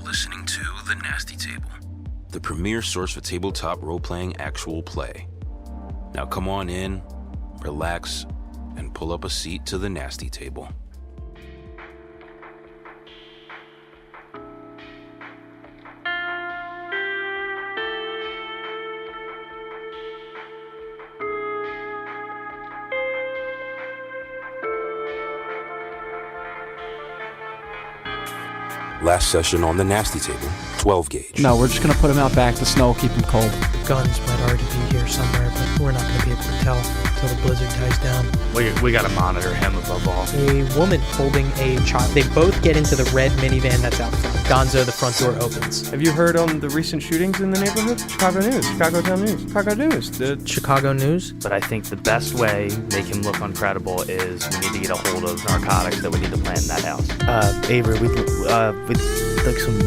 listening to The Nasty Table, the premier source for tabletop role-playing actual play. Now come on in, relax, and pull up a seat to The Nasty Table. Last session on The Nasty Table, 12 gauge. No, we're just going to put him out back. The snow will keep him cold. The guns might already be here somewhere, but we're not going to be able to tell until the blizzard dies down. We got to monitor him above all. A woman holding a child. They both get into the red minivan that's out front. Gonzo, the front door opens. Have you heard on the recent shootings in the neighborhood? Chicago News, Chicago Town News, Chicago News. The Chicago News? But I think the best way make him look uncredible is we need to get a hold of narcotics that we need to plant in that house. Avery, we'd like some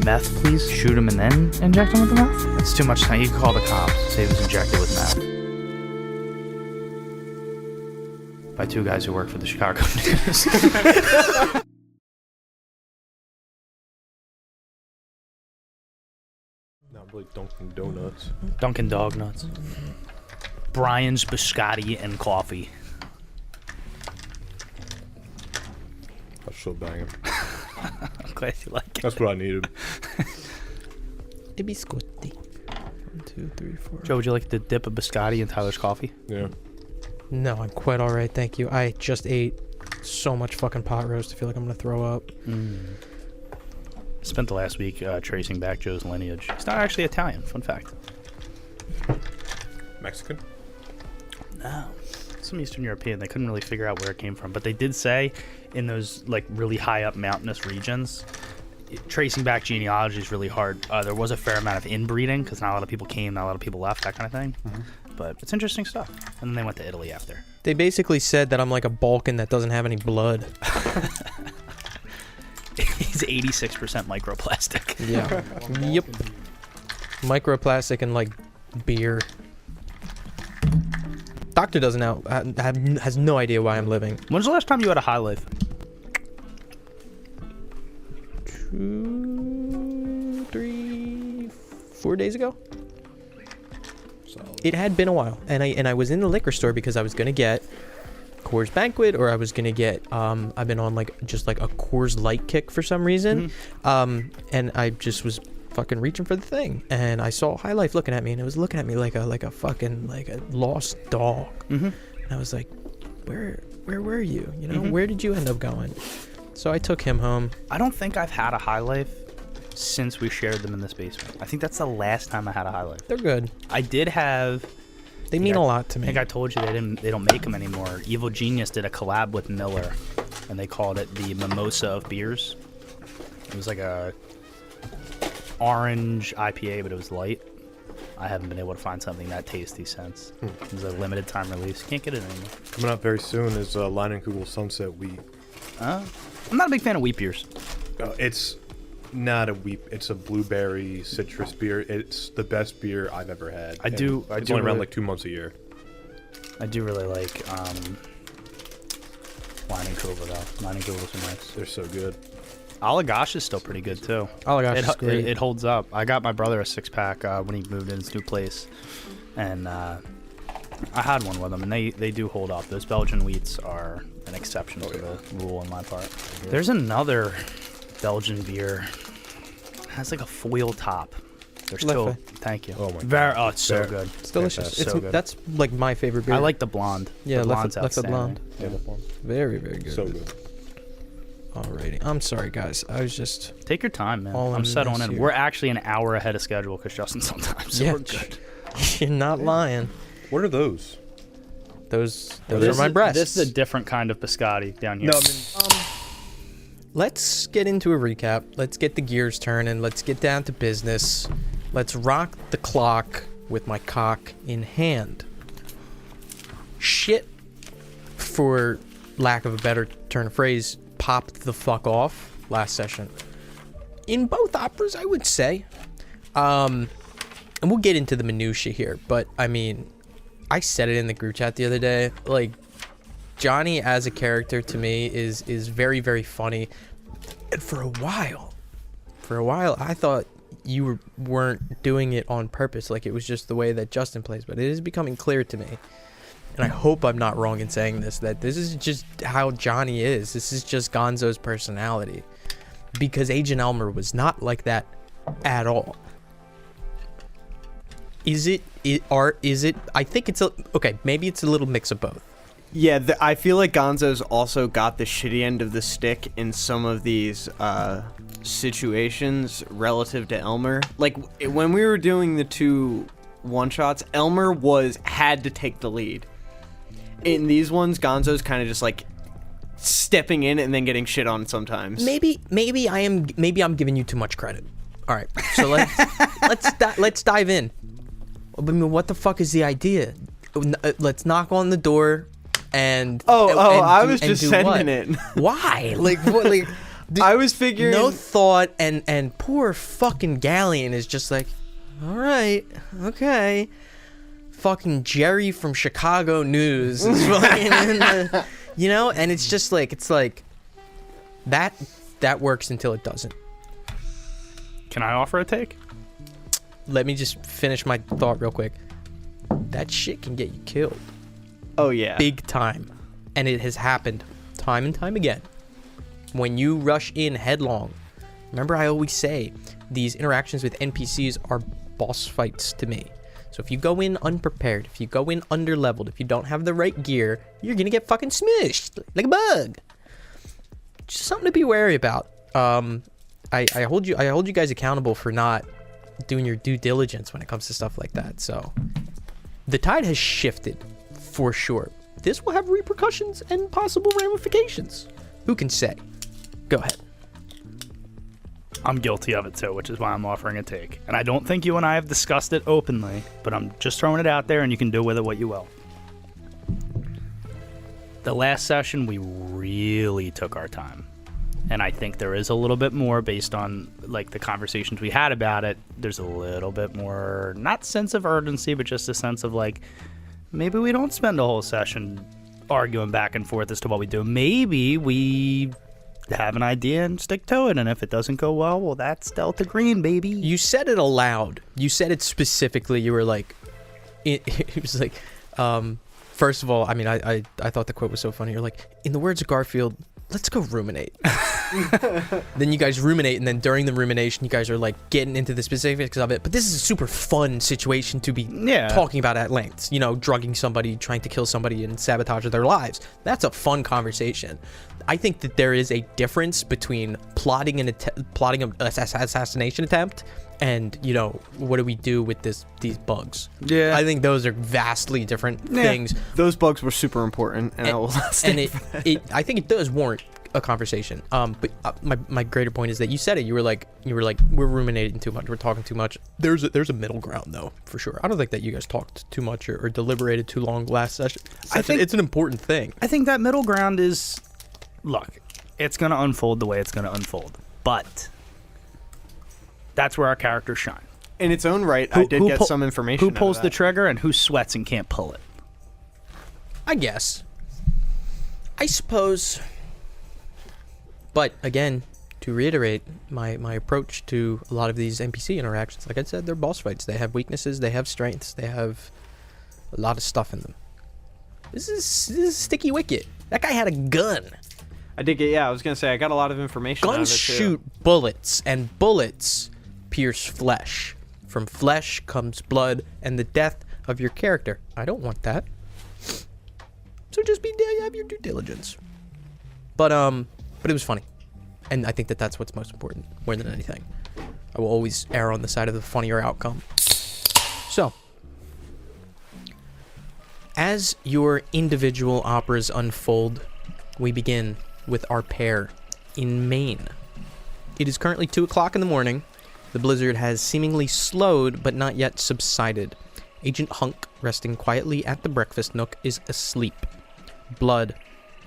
meth, please. Shoot him and then inject him with the meth? That's too much time. You can call the cops. Say he was injected with meth. By two guys who work for the Chicago News. not really Dunkin' Donuts. Dunkin' Dog Nuts. Brian's Biscotti and Coffee. I'll still bang him. I'm glad you like it. That's what I needed. The biscotti. 1, 2, 3, 4. Joe, would you like to dip a biscotti in Tyler's coffee? Yeah. No, I'm quite all right, thank you. I just ate so much fucking pot roast. I feel like I'm gonna throw up. Spent the last week tracing back Joe's lineage. He's not actually Italian. Fun fact. Mexican? No. Some Eastern European. They couldn't really figure out where it came from, but they did say in those like really high up mountainous regions, tracing back genealogy is really hard. There was a fair amount of inbreeding because not a lot of people came, not a lot of people left, that kind of thing. But it's interesting stuff. And then they went to Italy after. They basically said that I'm like a Balkan that doesn't have any blood. He's 86% microplastic. Yeah. Yep. Microplastic and like beer. Doctor doesn't know. Has no idea why I'm living. When's the last time you had a high life? 2, 3, 4 days ago. It had been a while, and I was in the liquor store because I was gonna get Coors Banquet, or I was gonna get I've been on like just like a Coors Light kick for some reason, and I just was fucking reaching for the thing, and I saw High Life looking at me, and it was looking at me like a fucking like a lost dog, and I was like, where were you? You know, where did you end up going? So I took him home. I don't think I've had a High Life since we shared them in this basement. I think that's the last time I had a High Life. They're good. I did have. They mean a lot to me. I think I told you they don't make them anymore. Evil Genius did a collab with Miller, and they called it the Mimosa of beers. It was like a orange IPA, but it was light. I haven't been able to find something that tasty since. It was a limited time release. Can't get it anymore. Coming up very soon is Leinenkugel Sunset Wheat. I'm not a big fan of wheat beers. It's not a wheat. It's a blueberry citrus beer. It's the best beer I've ever had. It's only around like 2 months a year. I do really like Leinenkugel though. Leinenkugel's are nice. They're so good. Allagash is still pretty good too. Allagash is great. It holds up. I got my brother a 6-pack when he moved in his new place, and I had one with them, and they do hold up. Those Belgian wheats are an exception to the rule on my part. There's another Belgian beer. It has like a foil top. They're still. Thank you. Oh my god. Oh, it's so good. It's delicious. It's so good. That's like my favorite beer. I like the blonde. Yeah, the blonde's Left the blonde. Yeah, the blonde. Very, very good. So good. Alrighty. I'm sorry, guys. I was just... Take your time, man. I'm settling in. here. We're actually an hour ahead of schedule because Justin's on time, so we're good. You're not lying. What are those? Those are my breasts. This is a different kind of biscotti down here. No, I mean... Let's get into a recap. Let's get the gears turning. Let's get down to business. Let's rock the clock with my cock in hand. Shit, for lack of a better turn of phrase, popped the fuck off last session. In both operas, I would say. And we'll get into the minutiae here, but I mean, I said it in the group chat the other day, like, Johnny as a character to me is very, very funny. And for a while, for a while, I thought you weren't doing it on purpose. Like, it was just the way that Justin plays. But it is becoming clear to me, and I hope I'm not wrong in saying this, that this is just how Johnny is. This is just Gonzo's personality. Because Agent Elmer was not like that at all. Is it? I think it's okay, maybe it's a little mix of both. Yeah, I feel like Gonzo's also got the shitty end of the stick in some of these situations relative to Elmer. Like, when we were doing the 2 one-shots, Elmer had to take the lead. In these ones, Gonzo's kind of just like stepping in and then getting shit on sometimes. Maybe I'm giving you too much credit. All right, so let's dive in. I mean, what the fuck is the idea? Let's knock on the door and I was just sending it. Why? Like what? Like I was figuring no thought, and poor fucking Gallion is just like, all right, okay. Fucking Jerry from Chicago News is fucking in the, you know, and it's just like that works until it doesn't. Can I offer a take? Let me just finish my thought real quick. That shit can get you killed. Oh, yeah. Big time. And it has happened time and time again. When you rush in headlong. Remember, I always say these interactions with NPCs are boss fights to me. So if you go in unprepared, if you go in underleveled, if you don't have the right gear, you're going to get fucking smushed like a bug. Just something to be wary about. I hold you guys accountable for not doing your due diligence when it comes to stuff like that. So the tide has shifted for sure. This will have repercussions and possible ramifications. Who can say? Go ahead. I'm guilty of it too, which is why I'm offering a take. And I don't think you and I have discussed it openly, but I'm just throwing it out there and you can do with it what you will. The last session, we really took our time. And I think there is a little bit more based on like the conversations we had about it. There's a little bit more, not sense of urgency, but just a sense of like, maybe we don't spend a whole session arguing back and forth as to what we do. Maybe we have an idea and stick to it. And if it doesn't go well, that's Delta Green, baby. You said it aloud. You said it specifically. You were like, it was like, first of all, I mean, I thought the quote was so funny. You're like, in the words of Garfield, let's go ruminate. Then you guys ruminate, and then during the rumination, you guys are like getting into the specifics of it. But this is a super fun situation to be talking about at length. You know, drugging somebody, trying to kill somebody, and sabotage their lives. That's a fun conversation. I think that there is a difference between plotting an assassination attempt and, you know, what do we do with these bugs? Yeah, I think those are vastly different things. Those bugs were super important, and I will stand for that. I think it does warrant a conversation. But my greater point is that you said it. You were like we're ruminating too much. We're talking too much. There's a middle ground though, for sure. I don't think that you guys talked too much or deliberated too long last session. I think it's an important thing. I think that middle ground is, look, it's gonna unfold the way it's gonna unfold, but that's where our characters shine. In its own right, I did get some information. Who pulls the trigger and who sweats and can't pull it? I guess. I suppose. But again, to reiterate my approach to a lot of these NPC interactions, like I said, they're boss fights. They have weaknesses, they have strengths, they have a lot of stuff in them. This is sticky wicket. That guy had a gun. I did get, I was going to say, I got a lot of information out of it, Guns shoot bullets, and bullets pierce flesh. From flesh comes blood and the death of your character. I don't want that. So just have your due diligence. But it was funny. And I think that that's what's most important, more than anything. I will always err on the side of the funnier outcome. So, as your individual operas unfold, we begin with our pair in Maine. It is currently 2 o'clock in the morning. The blizzard has seemingly slowed, but not yet subsided. Agent Hunk, resting quietly at the breakfast nook, is asleep. Blood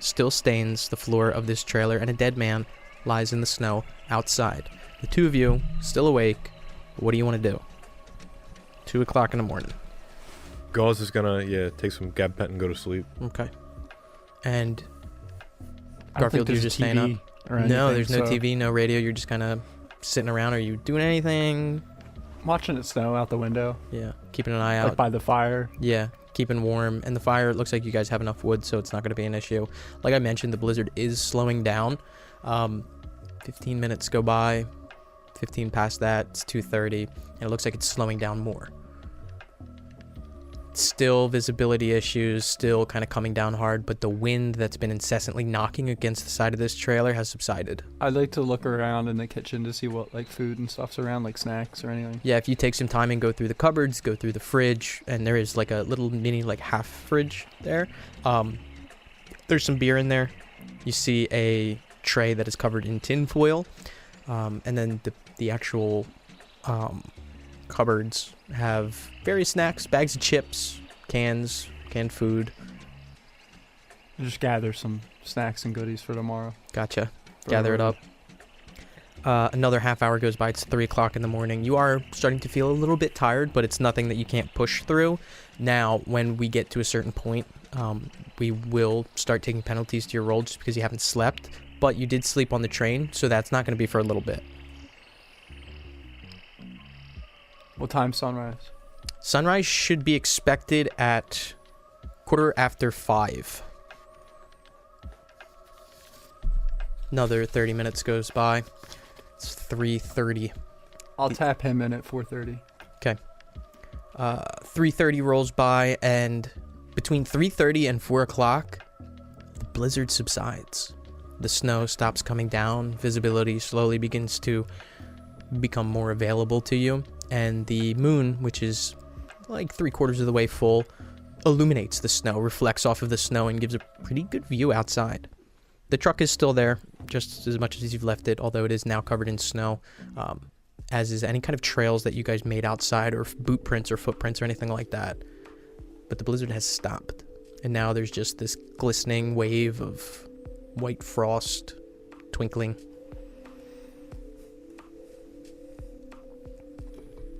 still stains the floor of this trailer, and a dead man lies in the snow outside. The two of you, still awake, what do you want to do? 2 o'clock in the morning. Gauze is gonna, take some gabapentin and go to sleep. Okay. And I don't think Garfield, you're there's just TV staying up? or No, anything, there's no so- TV, no radio, you're just kind of sitting around? Are you doing anything? Watching it snow out the window, Yeah, keeping an eye out. like by the fire. Yeah, keeping warm. And the fire, it looks like you guys have enough wood, so it's not going to be an issue. Like I mentioned, the blizzard is slowing down. 15 minutes go by. 15 past that, it's 2:30, and it looks like it's slowing down more. Still visibility issues, still kind of coming down hard, but the wind that's been incessantly knocking against the side of this trailer has subsided. I'd like to look around in the kitchen to see what like food and stuff's around, like snacks or anything. Yeah, if you take some time and go through the cupboards, go through the fridge, and there is like a little mini like half fridge there. There's some beer in there. You see a tray that is covered in tin foil, and then the actual cupboards have various snacks, bags of chips, canned food. Just gather some snacks and goodies for tomorrow. Gotcha. Gather it up. Another half hour goes by. It's 3 o'clock in the morning. You are starting to feel a little bit tired, but it's nothing that you can't push through. Now, when we get to a certain point, we will start taking penalties to your roll just because you haven't slept. But you did sleep on the train, so that's not going to be for a little bit. What time's sunrise? Sunrise should be expected at 5:15. Another 30 minutes goes by. It's 3:30. I'll tap him in at 4:30. 3:30 rolls by, and between 3:30 and 4 o'clock, the blizzard subsides. The snow stops coming down. Visibility slowly begins to become more available to you. And the moon, which is like 3/4 of the way full, illuminates the snow, reflects off of the snow, and gives a pretty good view outside. The truck is still there, just as much as you've left it, although it is now covered in snow, as is any kind of trails that you guys made outside, or boot prints or footprints or anything like that. But the blizzard has stopped, and now there's just this glistening wave of white frost twinkling.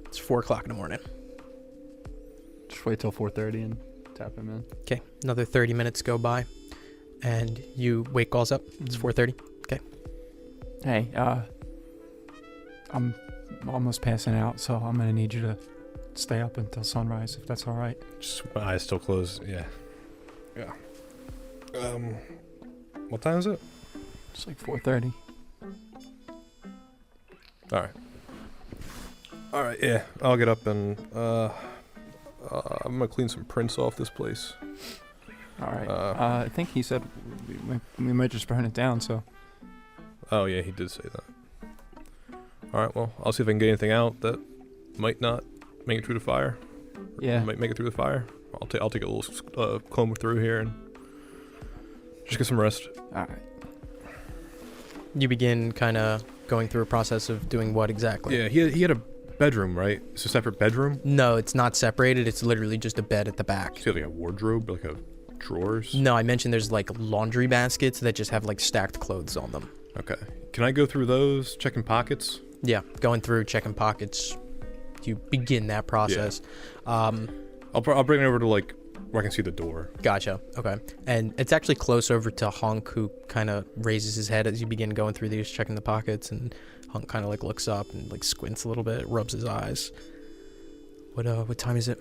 It's 4 o'clock in the morning. Just wait till 4:30 and tap him in. Okay, another 30 minutes go by, and you wake Gauze up. It's 4:30. Okay. Hey, I'm almost passing out, so I'm gonna need you to stay up until sunrise, if that's all right. Just my eyes still closed. Yeah. What time is it? It's like 4:30. All right. Yeah. I'll get up and I'm gonna clean some prints off this place. All right. I think he said we might just burn it down. So. Oh yeah, he did say that. All right. Well, I'll see if I can get anything out that might not make it through the fire. Yeah. Might make it through the fire. I'll take a little comb through here and just get some rest. All right. You begin kind of going through a process of doing what exactly? Yeah. He had a bedroom, right? It's a separate bedroom. No, it's not separated. It's literally just a bed at the back. So like a wardrobe, like a drawers. No, I mentioned there's like laundry baskets that just have like stacked clothes on them. Okay. Can I go through those, checking pockets? Yeah, going through, checking pockets. You begin that process. Yeah. I'll bring it over to like where I can see the door. Gotcha. Okay. And it's actually close over to Hunk, who kind of raises his head as you begin going through these, checking the pockets, and Hunk kind of like looks up and like squints a little bit, rubs his eyes. What time is it?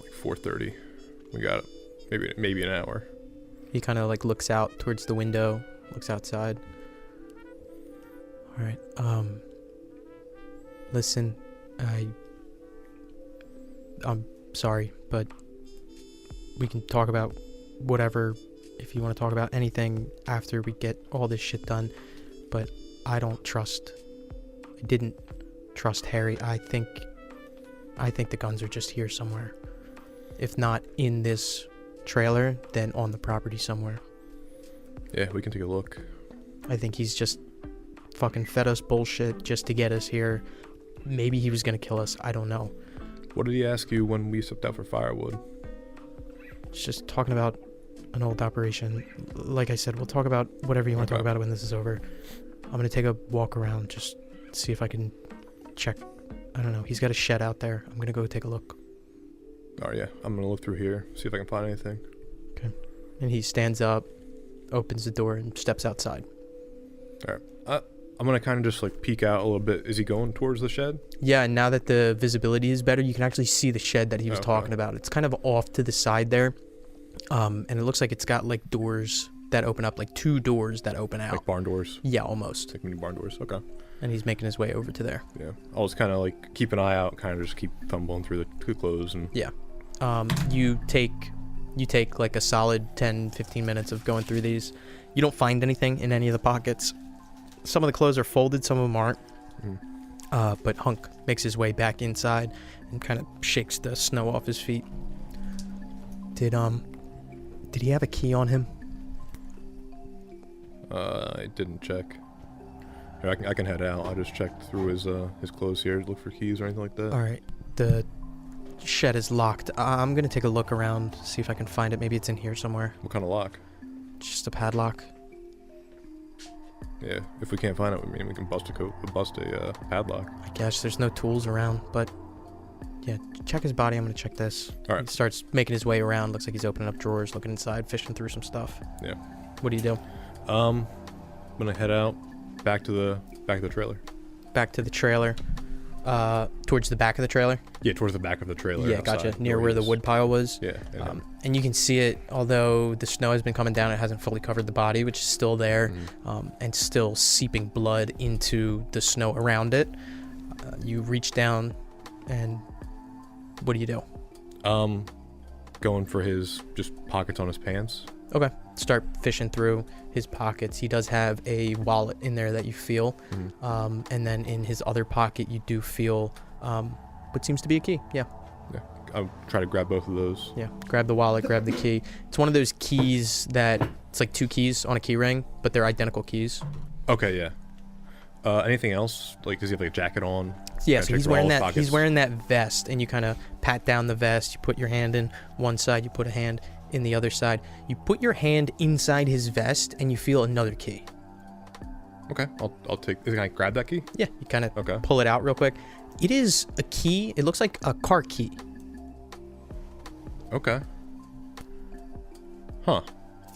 Like 4:30. We got it. Maybe an hour. He kind of like looks out towards the window, looks outside. All right. Listen, I'm sorry, but we can talk about whatever, if you want to talk about anything after we get all this shit done. But I didn't trust Harry. I think the guns are just here somewhere. If not in this trailer, then on the property somewhere. Yeah, we can take a look. I think he's just fucking fed us bullshit just to get us here. Maybe he was gonna kill us. I don't know. What did he ask you when we stepped out for firewood? It's just talking about an old operation. Like I said, we'll talk about whatever you want to talk about when this is over. I'm gonna take a walk around, just see if I can check. I don't know. He's got a shed out there. I'm gonna go take a look. Oh yeah, I'm gonna look through here, see if I can find anything. Okay. And he stands up, opens the door, and steps outside. All right. I'm gonna kind of just like peek out a little bit. Is he going towards the shed? Yeah, and now that the visibility is better, you can actually see the shed that he was Okay. talking about. It's kind of off to the side there, and it looks like it's got like doors that open up, like 2 doors that open out. Like barn doors? Yeah, almost. Like mini barn doors. Okay. And he's making his way over to there. Yeah. I'll just kind of like keep an eye out, kind of just keep fumbling through the clothes and. Yeah. You take like a solid 10-15 minutes of going through these. You don't find anything in any of the pockets. Some of the clothes are folded, some of them aren't. But Hunk makes his way back inside and kind of shakes the snow off his feet. Did he have a key on him? I didn't check. Here, I can head out. I just checked through his clothes here, look for keys or anything like that. All right. The shed is locked. I'm gonna take a look around, see if I can find it. Maybe it's in here somewhere. What kind of lock? Just a padlock. Yeah. If we can't find it, I mean, we can bust a padlock. I guess there's no tools around, but yeah, check his body. I'm gonna check this. All right. He starts making his way around. Looks like he's opening up drawers, looking inside, fishing through some stuff. Yeah. What do you do? I'm gonna head out back to the trailer. Back to the trailer. Towards the back of the trailer. Yeah, towards the back of the trailer. Yeah, outside, gotcha. Near where the he is. wood pile was. Yeah. And And you can see it, although the snow has been coming down, it hasn't fully covered the body, which is still there, and still seeping blood into the snow around it. You reach down, and what do you do? going for his just pockets on his pants. Okay. Start fishing through his pockets. He does have a wallet in there that you feel. And then in his other pocket, you do feel what seems to be a key. Yeah. Yeah. I'll try to grab both of those. Yeah. Grab the wallet, grab the key. It's one of those keys that it's like 2 keys on a key ring, but they're identical keys. Okay, yeah. Anything else? Like, does he have like a jacket on? Yeah, Kinda so check he's through all wearing his that. pockets? He's wearing that vest, and you kind of pat down the vest. You put your hand in one side, you put a hand in the other side. You put your hand inside his vest, and you feel another key. Okay, I'll take. Can I grab that key? Yeah, you kind of Okay. pull it out real quick. It is a key. It looks like a car key. Okay. Huh.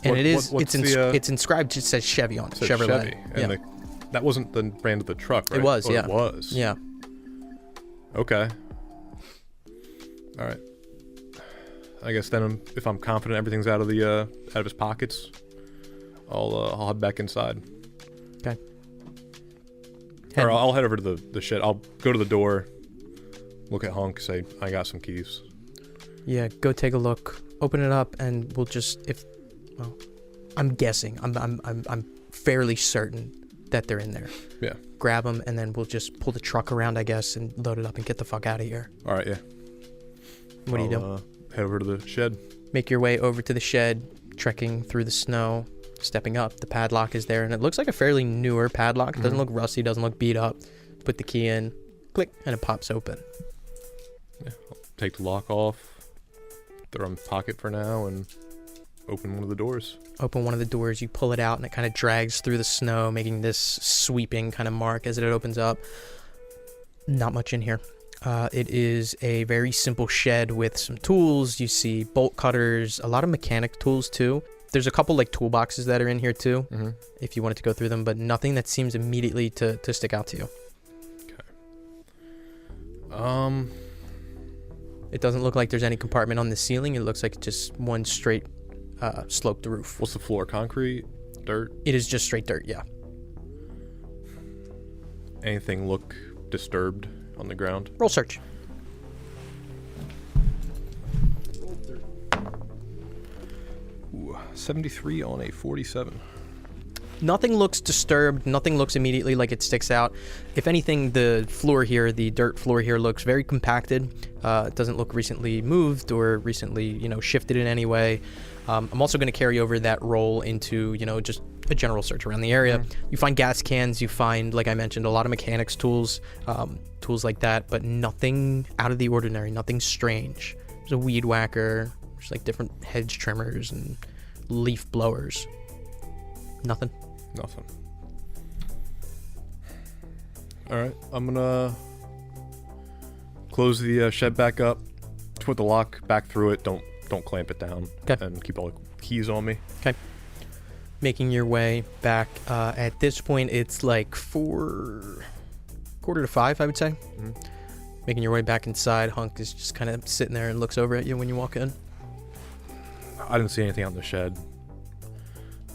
And What- it is. what's It's the, it's inscribed. It says Chevy on it. said Chevrolet. Chevy, Yeah. and that wasn't the brand of the truck, right? It was. Oh, Yeah. It was. Yeah. Okay. All right. I guess then, if I'm confident everything's out of his pockets, I'll head back inside. Okay. Or I'll head over to the shed. I'll go to the door, look at Hunk, say I got some keys. Yeah. Go take a look. Open it up, and we'll just well, I'm guessing. I'm fairly certain that they're in there. Yeah. Grab them, and then we'll just pull the truck around, I guess, and load it up and get the fuck out of here. All right. Yeah. What do you do? Head over to the shed. Make your way over to the shed, trekking through the snow, stepping up. The padlock is there, and it looks like a fairly newer padlock. It doesn't look rusty, doesn't look beat up. Put the key in, click, and it pops open. Yeah. I'll take the lock off, throw it in my pocket for now, and open one of the doors. Open one of the doors, you pull it out, and it kind of drags through the snow, making this sweeping kind of mark as it opens up. Not much in here. It is a very simple shed with some tools. You see bolt cutters, a lot of mechanic tools too. There's a couple like toolboxes that are in here too, if you wanted to go through them, but nothing that seems immediately to stick out to you. Okay. It doesn't look like there's any compartment on the ceiling. It looks like just one straight sloped roof. What's the floor? Concrete? Dirt? It is just straight dirt, yeah. Anything look disturbed on the ground? Roll search. Ooh, 73 on a 47. Nothing looks disturbed. Nothing looks immediately like it sticks out. If anything, the floor here, the dirt floor here, looks very compacted. It doesn't look recently moved or recently, shifted in any way. I'm also going to carry over that roll into, just a general search around the area. You find gas cans. You find, like I mentioned, a lot of mechanics tools, tools like that, but nothing out of the ordinary, nothing strange. There's a weed whacker. There's like different hedge trimmers and leaf blowers. Nothing. Nothing. All right, I'm gonna close the shed back up, put the lock back through it. Don't clamp it down. Okay. And keep all the keys on me. making your way back. At this point, it's like 4:45, I would say. Mhm. Making your way back inside, Hunk is just kind of sitting there and looks over at you when you walk in. I didn't see anything out in the shed,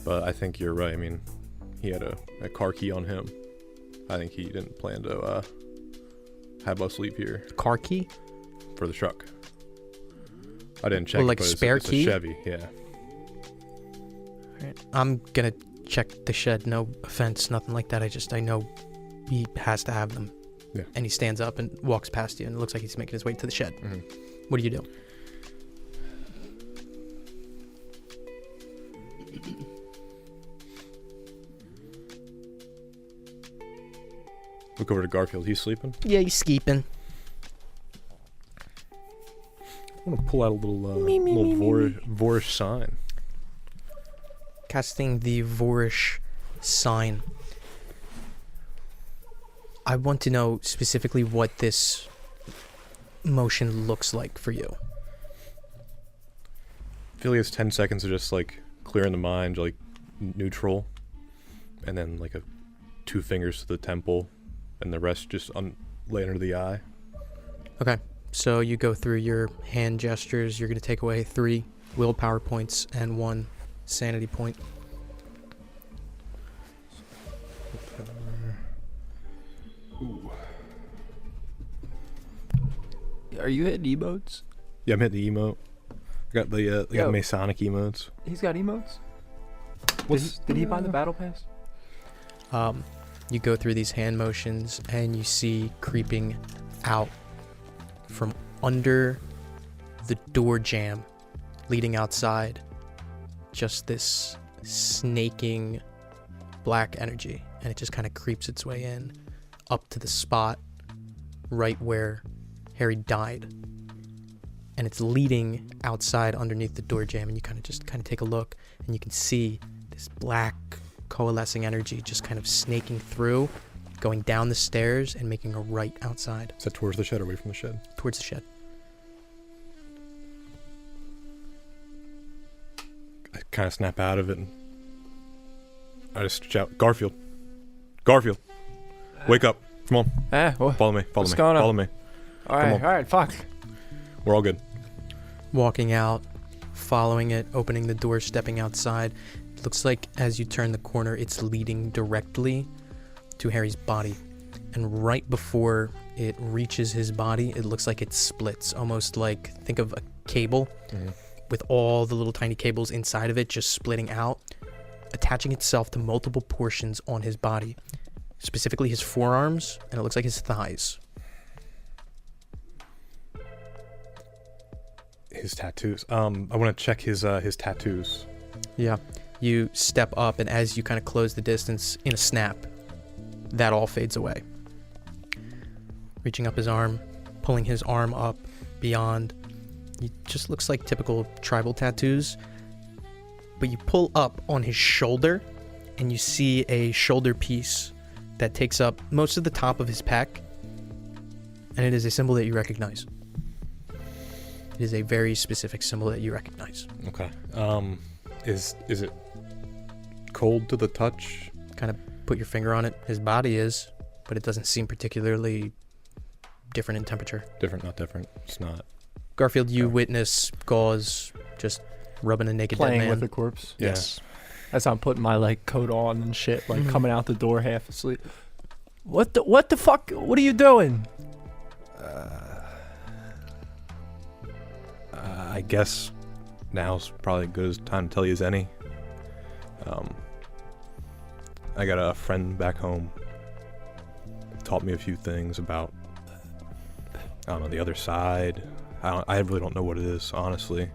but I think you're right. I mean, he had a car key on him. I think he didn't plan to have us leave here Car key? for the truck. I didn't check. Well, like but spare it's key? a Chevy, yeah. Alright. I'm gonna check the shed. No offense, nothing like that. I know he has to have them. Yeah. And he stands up and walks past you, and it looks like he's making his way to the shed. Mhm. What do you do? Look over to Garfield. He's sleeping. Yeah, he's skeeping. I want to pull out a little Vorish sign. Casting the Vorish sign. I want to know specifically what this motion looks like for you. I feel like it's 10 seconds of just like clearing the mind, like neutral, and then like 2 fingers to the temple, and the rest just lay under the eye. Okay, so you go through your hand gestures. You're going to take away 3 willpower points and 1 sanity point. Are you hitting emotes? Yeah, I'm hitting the emote. I got the Yo. Masonic emotes. He's got emotes? What's Did he buy the battle pass? You go through these hand motions, and you see creeping out from under the door jamb leading outside just this snaking black energy, and it just kind of creeps its way in up to the spot right where Harry died, and it's leading outside underneath the door jamb, and you kind of take a look, and you can see this black coalescing energy just kind of snaking through, going down the stairs and making a right outside Is that towards the shed or away from the shed? towards the shed. I kind of snap out of it and I just shout, Garfield. Garfield. Wake up. Come on. Follow me. Follow What's me. going on? Follow me. All Come right, on. all right, fuck. We're all good. Walking out, following it, opening the door, stepping outside. It looks like as you turn the corner, it's leading directly to Harry's body. And right before it reaches his body, it looks like it splits, almost like, think of a cable with all the little tiny cables inside of it just splitting out, attaching itself to multiple portions on his body, specifically his forearms, and it looks like his thighs. His tattoos. I want to check his tattoos. Yeah. You step up, and as you kind of close the distance in a snap, that all fades away. Reaching up his arm, pulling his arm up beyond. It just looks like typical tribal tattoos. But you pull up on his shoulder, and you see a shoulder piece that takes up most of the top of his pec. And it is a symbol that you recognize. It is a very specific symbol that you recognize. Okay. Is it cold to the touch? Kind of put your finger on it. His body is, but it doesn't seem particularly different in temperature. Different, not different. It's not. Garfield, you Okay. witness Gauze just rubbing a naked dead Playing man. with the corpse. Yeah. Yes. As I'm putting my like coat on and shit, like Mhm. coming out the door half asleep. What the fuck? What are you doing? I guess now's probably as good as time to tell you as any. I got a friend back home. Taught me a few things about, I don't know, the other side. I really don't know what it is, honestly.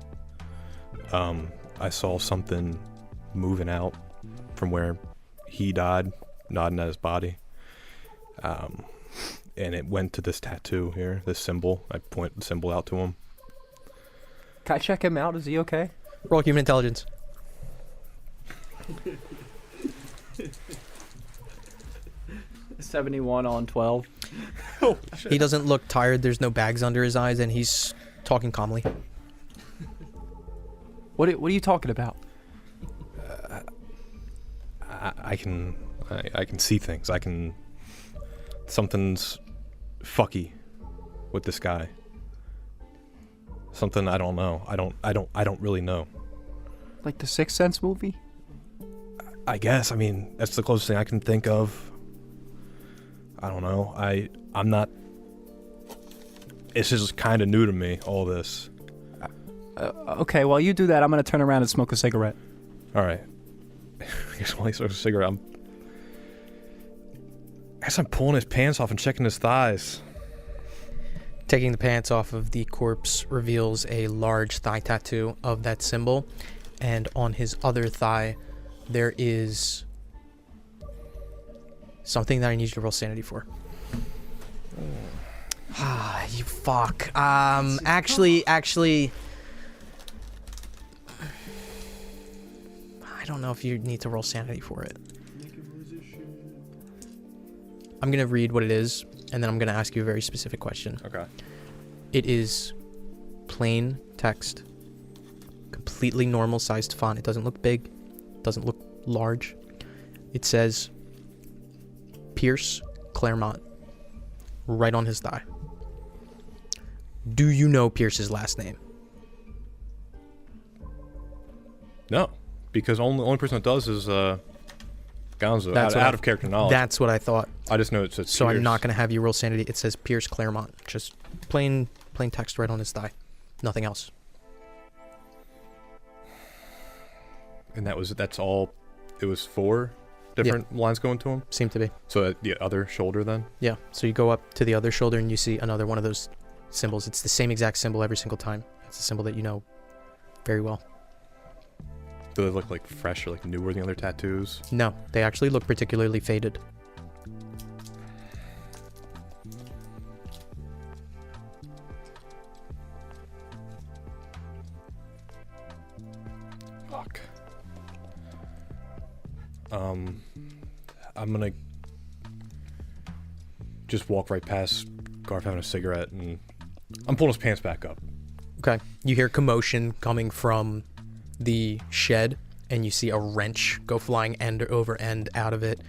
I saw something moving out from where he died, nodding at his body. And it went to this tattoo here, this symbol. I point the symbol out to him. Can I check him out? Is he okay? Roll human intelligence. 71 on 12. He doesn't look tired. There's no bags under his eyes, and he's talking calmly. What are you talking about? I can see things. Something's fucky with this guy. Something I don't know. I don't really know. Like the Sixth Sense movie? I guess. I mean, that's the closest thing I can think of. I don't know. I'm not. It's just kind of new to me, all this. Okay, while you do that, I'm going to turn around and smoke a cigarette. All right. I guess while he smokes a cigarette, I'm pulling his pants off and checking his thighs. Taking the pants off of the corpse reveals a large thigh tattoo of that symbol. And on his other thigh, there is something that I need you to roll sanity for. Ah, you fuck. Actually, I don't know if you need to roll sanity for it. I'm going to read what it is, and then I'm going to ask you a very specific question. Okay. It is plain text, completely normal sized font. It doesn't look big, doesn't look large. It says Pierce Claremont right on his thigh. Do you know Pierce's last name? No, because only person that does is Gonzo. That's Out of character knowledge. That's what I thought. I just know it says So Pierce. I'm not going to have you roll sanity. It says Pierce Claremont. Just plain text right on his thigh. Nothing else. And that's all. It was 4 different lines going to him. Seemed to be. So the other shoulder then. Yeah. So you go up to the other shoulder and you see another one of those symbols. It's the same exact symbol every single time. It's a symbol that you know very well. Do they look like fresh or like newer than the other tattoos? No, they actually look particularly faded. Fuck. I'm gonna just walk right past Garf having a cigarette, and I'm pulling his pants back up. Okay. You hear commotion coming from the shed, and you see a wrench go flying end over end out of it.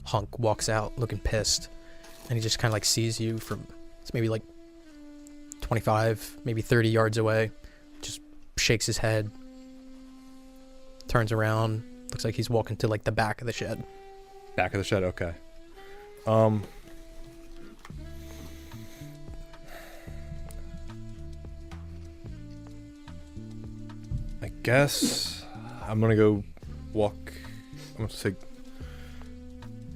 Hunk walks out looking pissed, and he just kind of like sees you from, it's maybe like 25, maybe 30 yards away. Just shakes his head, turns around, looks like he's walking to like the back of the shed. Back of the shed, okay. I guess I'm gonna go walk. I'm gonna say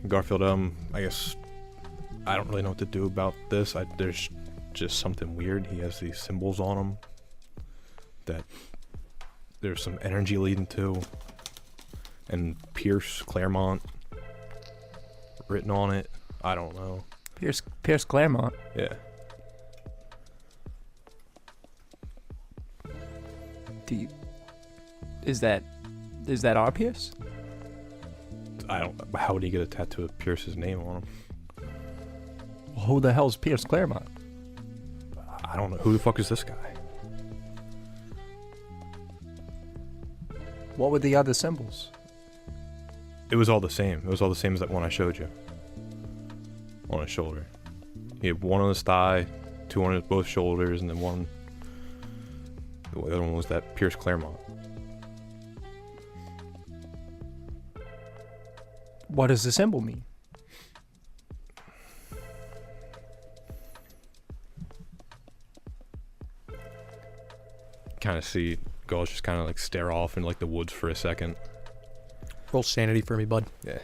Garfield. I guess I don't really know what to do about this. There's just something weird. He has these symbols on him that there's some energy leading to, and Pierce Claremont written on it. I don't know. Pierce Claremont. Yeah. Is that our Pierce? I don't. How would he get a tattoo of Pierce's name on him? Well, who the hell's Pierce Claremont? I don't know. Who the fuck is this guy? What were the other symbols? It was all the same. It was all the same as that one I showed you. On his shoulder. He had one on his thigh, 2 on his both shoulders, and then one. The other one was that Pierce Claremont. What does the symbol mean? Kind of see Gauze just kind of like stare off into like the woods for a second. Roll sanity for me, bud. Yeah.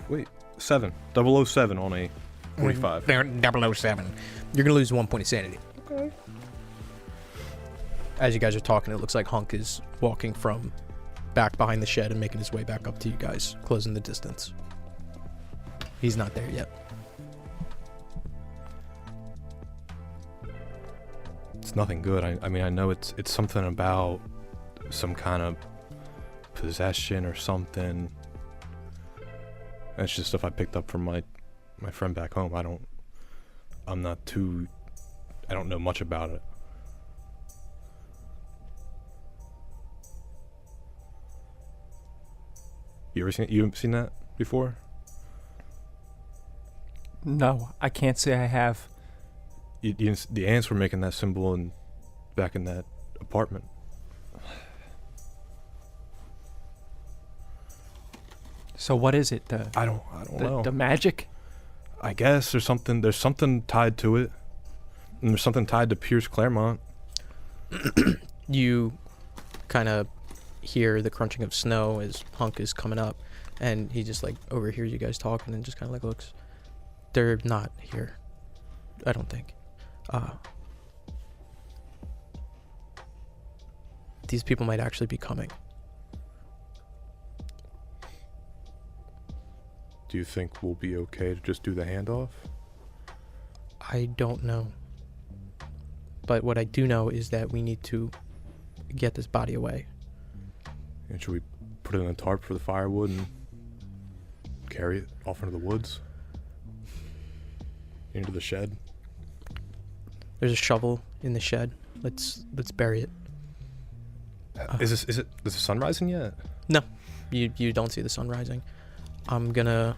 Wait, 7. 007 on a 45. 007. You're gonna lose 1 point of sanity. Okay. As you guys are talking, it looks like Hunk is walking from back behind the shed and making his way back up to you guys, closing the distance. He's not there yet. It's nothing good. I mean, I know it's something about some kind of possession or something. That's just stuff I picked up from my friend back home. I don't know much about it. You haven't seen that before? No, I can't say I have. The ants were making that symbol back in that apartment. So what is it? I don't know. The magic? I guess there's something tied to it. And there's something tied to Pierce Claremont. You kind of hear the crunching of snow as Hunk is coming up, and he just like overhears you guys talk and then just kind of like looks. They're not here, I don't think. These people might actually be coming. Do you think we'll be okay to just do the handoff? I don't know. But what I do know is that we need to get this body away. And should we put it in a tarp for the firewood and carry it off into the woods? Into the shed? There's a shovel in the shed. Let's bury it. Is the sun rising yet? No, you don't see the sun rising. I'm gonna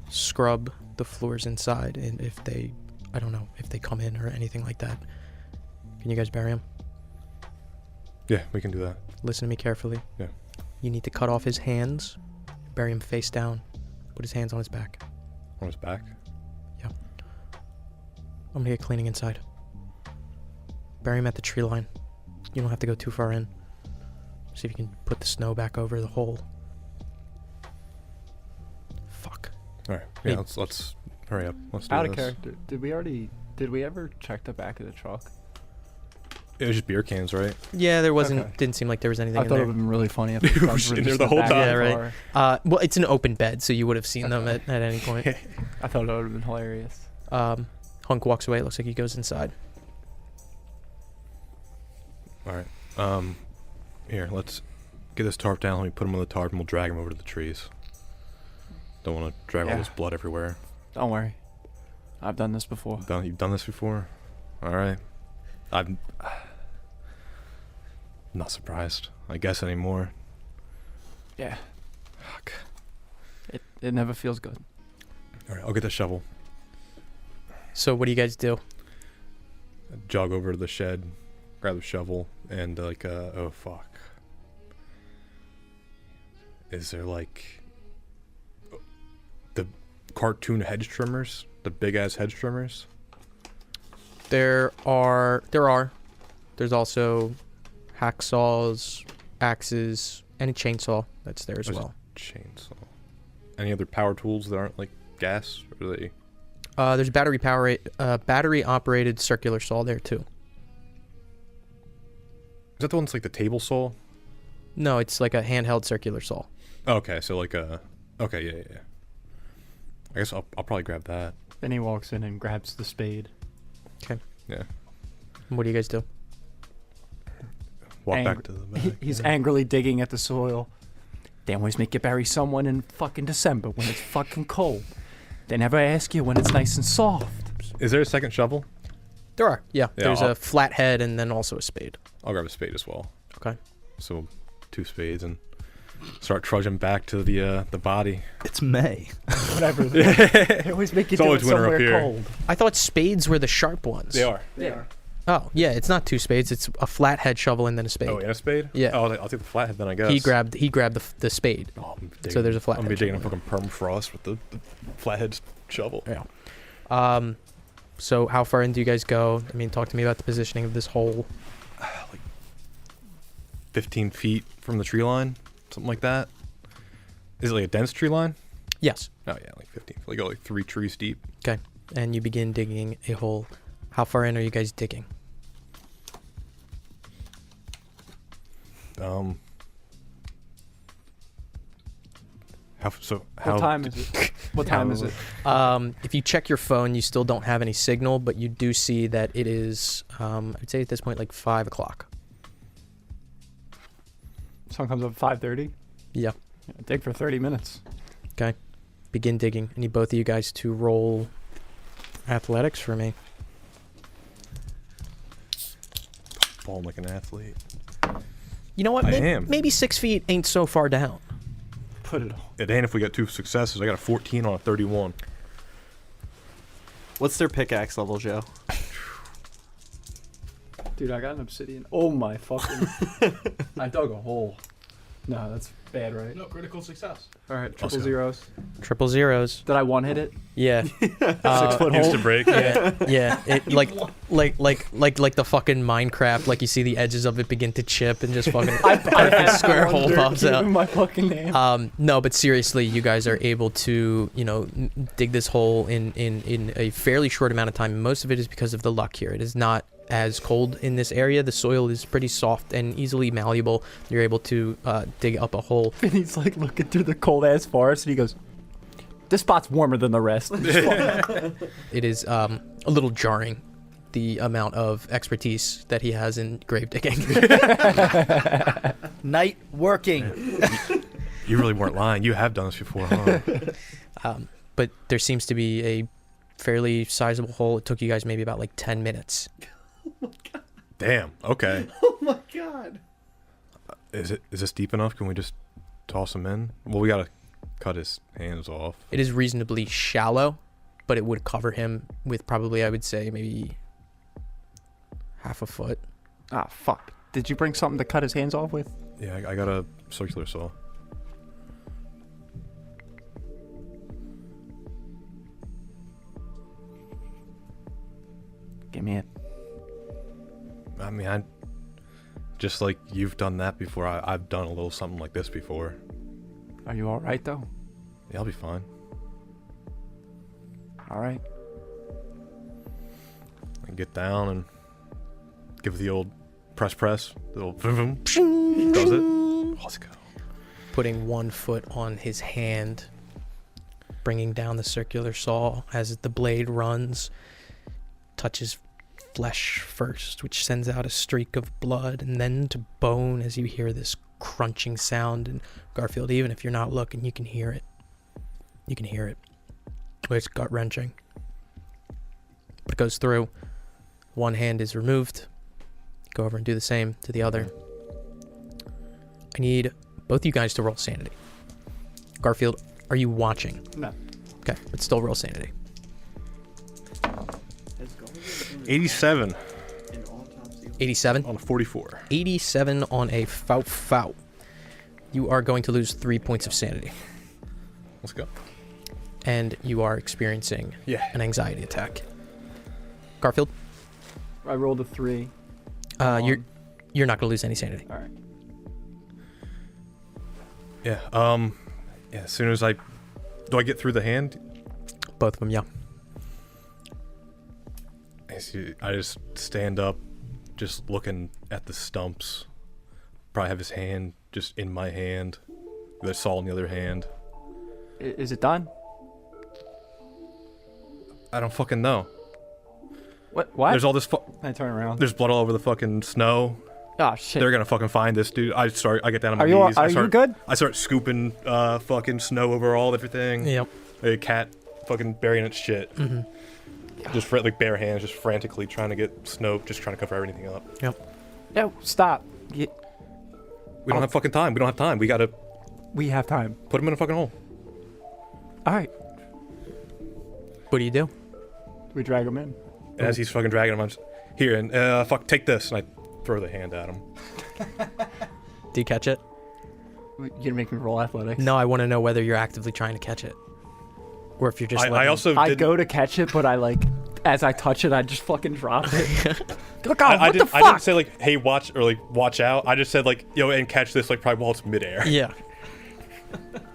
scrub the floors inside, and if they come in or anything like that, can you guys bury him? Yeah, we can do that. Listen to me carefully. Yeah. You need to cut off his hands, bury him face down, put his hands on his back. On his back? Yeah. I'm gonna get cleaning inside. Bury him at the tree line. You don't have to go too far in. See if you can put the snow back over the hole. Fuck. All right. Yeah, Hey. let's hurry up. Let's do Out this. of character. Did we ever check the back of the truck? It was just beer cans, right? Yeah, there wasn't. Okay. Didn't seem like there was anything I in thought it there. would have been really funny if It the was guns were in there just the in whole back of time. the Yeah, car. Well, it's an open bed, so you would have seen them at any point. I thought it would have been hilarious. Hunk walks away. It looks like he goes inside. All right. Here, let's get this tarp down. Let me put him on the tarp, and we'll drag him over to the trees. Don't want to drag all Yeah. this blood everywhere. Don't worry. I've done this before. You've done this before? All right. I'm not surprised, I guess, anymore. Yeah. Fuck. It never feels good. All right, I'll get the shovel. So what do you guys do? Jog over to the shed, grab the shovel, and oh fuck. Is there like the cartoon hedge trimmers? The big ass hedge trimmers? There are. There's also hacksaws, axes, and a chainsaw that's there as There's well. a chainsaw. Any other power tools that aren't like gas? Or are they? There's battery operated circular saw there too. Is that the one that's like the table saw? No, it's like a handheld circular saw. Okay, so like a. Okay, yeah. I guess I'll probably grab that. Then he walks in and grabs the spade. Yeah. What do you guys do? Walk Angry- back to the back. He's yeah. angrily digging at the soil. They always make you bury someone in fucking December when it's fucking cold. They never ask you when it's nice and soft. Is there a second shovel? There are. Yeah. Yeah, There's I'll- a flathead and then also a spade. I'll grab a spade as well. Okay. So 2 spades and start trudging back to the body. It's May. Whatever. They always make you It's do it always winter up somewhere here. cold. I thought spades were the sharp ones. are. Yeah. Oh, yeah. It's not 2 spades. It's a flathead shovel and then a spade. Oh, and a spade? Yeah. Oh, I'll take the flathead then, I guess. He grabbed the spade. Oh, So there's a I'm flathead gonna be digging a shovel. fucking permafrost with the flathead shovel. Yeah. So how far in do you guys go? I mean, talk to me about the positioning of this hole. Like 15 feet from the tree line, something like that. Is it like a dense tree line? Yes. Oh yeah, like 15. Like 3 trees deep. And you begin digging a hole. How far in are you guys digging? What time is it? What time is it? If you check your phone, you still don't have any signal, but you do see that it is, I'd say at this point, like 5 o'clock. Sun comes up at 5:30. Yeah. Dig for 30 minutes. Begin digging. I need both of you guys to roll athletics for me. Falling like an athlete. You know what? I am. Maybe 6 feet ain't so far down. Put it on. It ain't if we got 2 successes. I got a 14 on a 31. What's their pickaxe level, Joe? Dude, I got an obsidian. Oh my fucking. I dug a hole. No, that's bad, right? No, critical success. All right, triple go. zeros. Triple zeros. Did I one hit it? Yeah. 6 foot hole. Instant break. Yeah. It like the fucking Minecraft. Like you see the edges of it begin to chip and just fucking perfect square hole pops out. My fucking name. No, but seriously, you guys are able to, dig this hole in a fairly short amount of time. Most of it is because of the luck here. It is not as cold in this area. The soil is pretty soft and easily malleable. You're able to dig up a hole. And he's like looking through the cold ass forest, and he goes, "This spot's warmer than the rest." It is a little jarring, the amount of expertise that he has in grave digging. Night working. You really weren't lying. You have done this before, huh? But there seems to be a fairly sizable hole. It took you guys maybe about like 10 minutes. Damn. Okay. Oh my god. Is this deep enough? Can we just toss him in? Well, we gotta cut his hands off. It is reasonably shallow, but it would cover him with probably, I would say, maybe half a foot. Ah, fuck. Did you bring something to cut his hands off with? Yeah, I got a circular saw. Give me it. I mean, just like you've done that before, I've done a little something like this before. Are you all right though? Yeah, I'll be fine. All right. I can get down and give it the old press, the old vroom, vroom. Does it? Let's go. Putting 1 foot on his hand, bringing down the circular saw as the blade runs, touches flesh first, which sends out a streak of blood, and then to bone as you hear this crunching sound. And Garfield, even if you're not looking, you can hear it. You can hear it. It's gut-wrenching. But it goes through. One hand is removed. Go over and do the same to the other. I need both you guys to roll sanity. Garfield, are you watching? No. Okay, but still roll sanity. 87 87? on a 44. 87 on a fout. You are going to lose 3 points of sanity. Let's go. And you are experiencing an anxiety attack. Garfield? I rolled a 3. You're not going to lose any sanity. All right. Yeah. Yeah. As soon as do I get through the hand? Both of them, yeah. I just stand up, just looking at the stumps. Probably have his hand just in my hand. The saw in the other hand. Is it done? I don't fucking know. What? There's all this. I turn around. There's blood all over the fucking snow. Oh shit. They're gonna fucking find this dude. I get down on my Are you knees. are you good? I start scooping fucking snow over all everything. Yep. A cat fucking burying its shit. Mm-hmm. Just like bare hands, just frantically trying to get snow, just trying to cover everything up. Yep. No, stop. We don't have fucking time. We don't have time. We gotta We have time. put him in a fucking hole. All right. What do you do? We drag him in. And as he's fucking dragging him, I'm just, here, and fuck, take this. And I throw the hand at him. Do you catch it? You gonna make me roll athletics? No, I want to know whether you're actively trying to catch it. Or if you're just I also I didn't, go to catch it, but I as I touch it, I just fucking drop it. Look out! I What the didn't, fuck? I didn't say like, hey, watch, or like, watch out. I just said like, yo, and catch this like probably while it's midair. Yeah.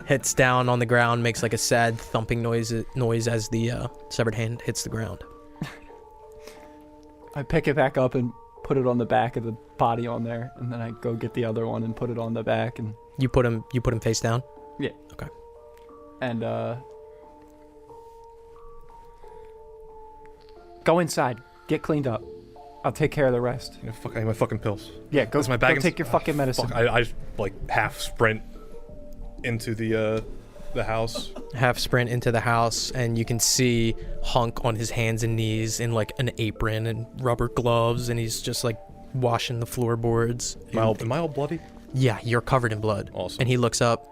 Hits down on the ground, makes like a sad thumping noise as the severed hand hits the ground. I pick it back up and put it on the back of the body on there, and then I go get the other one and put it on the back, and You put him face down? yeah. Okay. And go inside, get cleaned up. I'll take care of the rest. You know, fuck, I need my fucking pills. Yeah, go. That's my bag Go of- take your fucking medicine. Fuck, I just like half sprint into the house. Half sprint into the house, and you can see Hunk on his hands and knees in like an apron and rubber gloves, and he's just like washing the floorboards. Am I all bloody? Yeah, you're covered in blood. Awesome. And he looks up.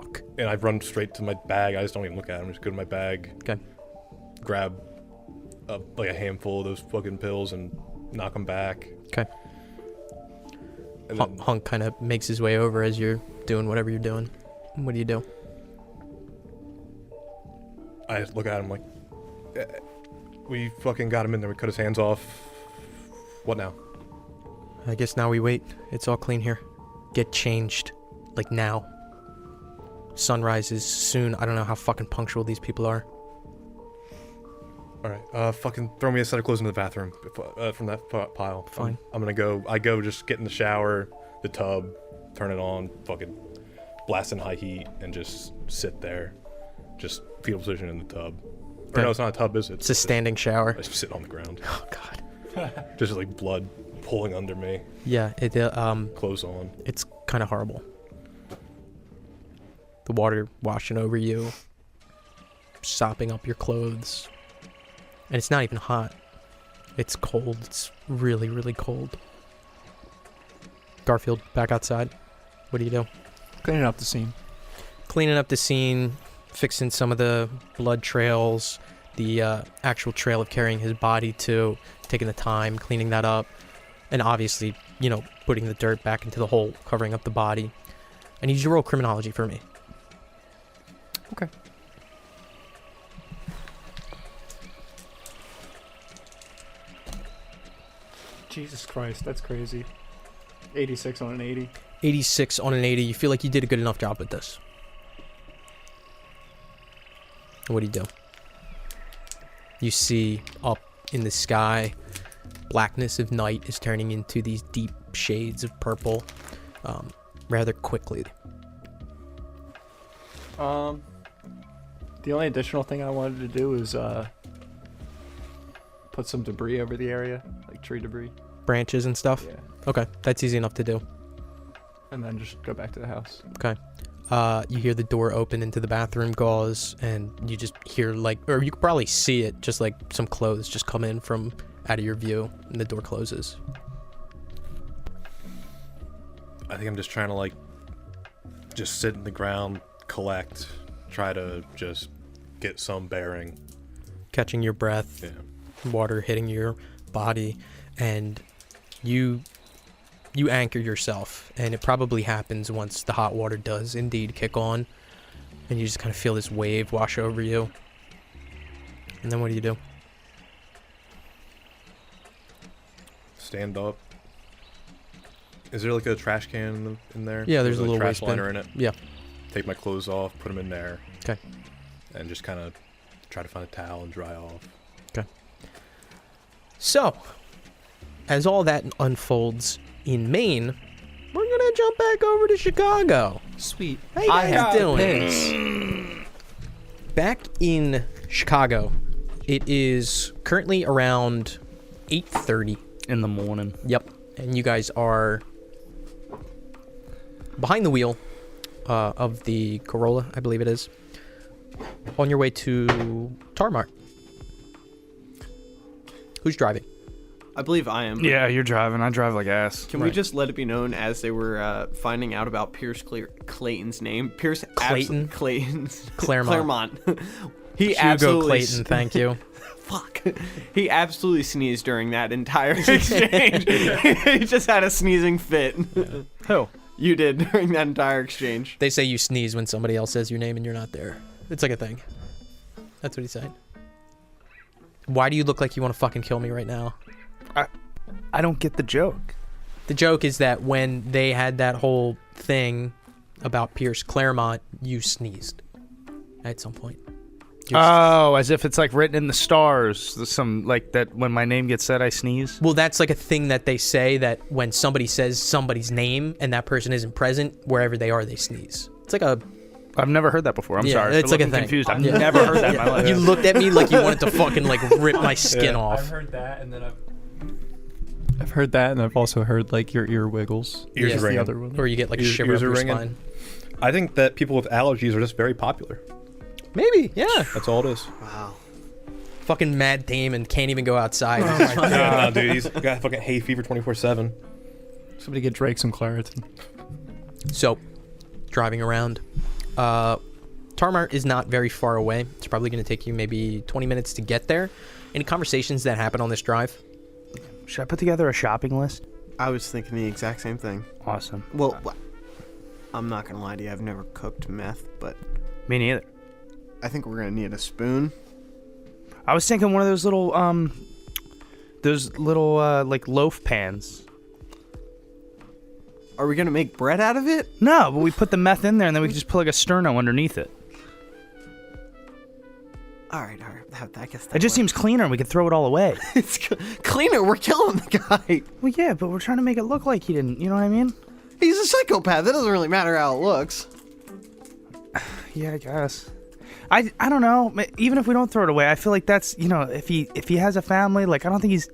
fuck? And I run straight to my bag. I just don't even look at them. Just go to my bag. Okay. Grab like a handful of those fucking pills and knock them back. Okay. And then, Hunk kind of makes his way over as you're doing whatever you're doing. What do you do? I just look at him like, we fucking got him in there. We cut his hands off. What now? I guess now we wait. It's all clean here. Get changed. Like now. Sunrise is soon. I don't know how fucking punctual these people are. All right. Fucking throw me a set of clothes into the bathroom from that pile. Fine. I'm gonna go. I go just get in the shower, the tub, turn it on, fucking blast in high heat, and just sit there. Just fetal position in the tub. Okay. Or no, it's not a tub, is it? It's a standing shower. I just sit on the ground. Oh god. Just like blood pulling under me. Yeah, Clothes on. it's kind of horrible. The water washing over you, sopping up your clothes. And it's not even hot. It's cold. It's really, really cold. Garfield, back outside. What do you do? Cleaning up the scene. Cleaning up the scene, fixing some of the blood trails, the actual trail of carrying his body to, taking the time, cleaning that up, and obviously, you know, putting the dirt back into the hole, covering up the body. I need you to roll criminology for me. Okay. Jesus Christ, that's crazy. 86 on an 80. 86 on an 80. You feel like you did a good enough job with this. What do you do? You see up in the sky, blackness of night is turning into these deep shades of purple rather quickly. The only additional thing I wanted to do is put some debris over the area, like tree debris. Branches and stuff? Yeah. Okay, that's easy enough to do. And then just go back to the house. Okay. You hear the door open into the bathroom, Gauze, and you just hear like, or you could probably see it, just like some clothes just come in from out of your view, and the door closes. I think I'm just trying to like, just sit in the ground, collect, try to just get some bearing. Catching your breath, Yeah. water hitting your body, and you anchor yourself, and it probably happens once the hot water does indeed kick on, and you just kind of feel this wave wash over you. And then what do you do? Stand up. Is there like a trash can in there? Yeah, there's a little trash waste bin. liner in it. Yeah. Take my clothes off, put them in there. Okay. And just kind of try to find a towel and dry off. So, as all that unfolds in Maine, we're gonna jump back over to Chicago. Sweet. How you guys doing? Back in Chicago, it is currently around 8:30. In the morning. Yep. And you guys are behind the wheel of the Corolla, I believe it is, on your way to Tarmart. Who's driving? I believe I am. Yeah, you're driving. I drive like ass. Can we just let it be known as they were finding out about Pierce Clayton's name? Pierce Clayton? Clayton's Claremont. He Hugo absolutely Clayton, thank you. Fuck. He absolutely sneezed during that entire exchange. He just had a sneezing fit. Who? You did during that entire exchange. They say you sneeze when somebody else says your name and you're not there. It's like a thing. That's what he's saying. Why do you look like you want to fucking kill me right now? I don't get the joke. The joke is that when they had that whole thing about Pierce Claremont, you sneezed at some point. Oh, as if it's like written in the stars. There's some like that when my name gets said, I sneeze. Well, that's like a thing that they say, that when somebody says somebody's name and that person isn't present, wherever they are, they sneeze. It's like a... I've never heard that before. I'm Yeah, sorry. it's for like a looking thing. confused. I've Yeah. never heard that in my life. You looked at me like you wanted to fucking like rip my skin off. I've heard that, and then I've heard that, and I've also heard like your ear wiggles. Ears Yeah. are ringing. The other one. Or you get like a Ears- shiver ears up are your ringing. spine. I think that people with allergies are just very popular. Maybe, yeah. That's all it is. Wow. Fucking Mad Damon can't even go outside. No, dude, he's got fucking hay fever 24/7. Somebody get Drake some Claritin. So, driving around, Tarmar is not very far away. It's probably going to take you maybe 20 minutes to get there. Any conversations that happen on this drive? Should I put together a shopping list? I was thinking the exact same thing. Awesome. Well, I'm not gonna lie to you. I've never cooked meth, but Me neither. I think we're gonna need a spoon. I was thinking one of those little like loaf pans. Are we gonna make bread out of it? No, but we put the meth in there and then we just put like a sterno underneath it. All right. I guess that It just works. seems cleaner and we could throw it all away. It's cleaner. We're killing the guy. Well, yeah, but we're trying to make it look like he didn't, you know what I mean? He's a psychopath. It doesn't really matter how it looks. Yeah, I guess. I don't know. Even if we don't throw it away, I feel like that's, if he has a family, like I don't think he's,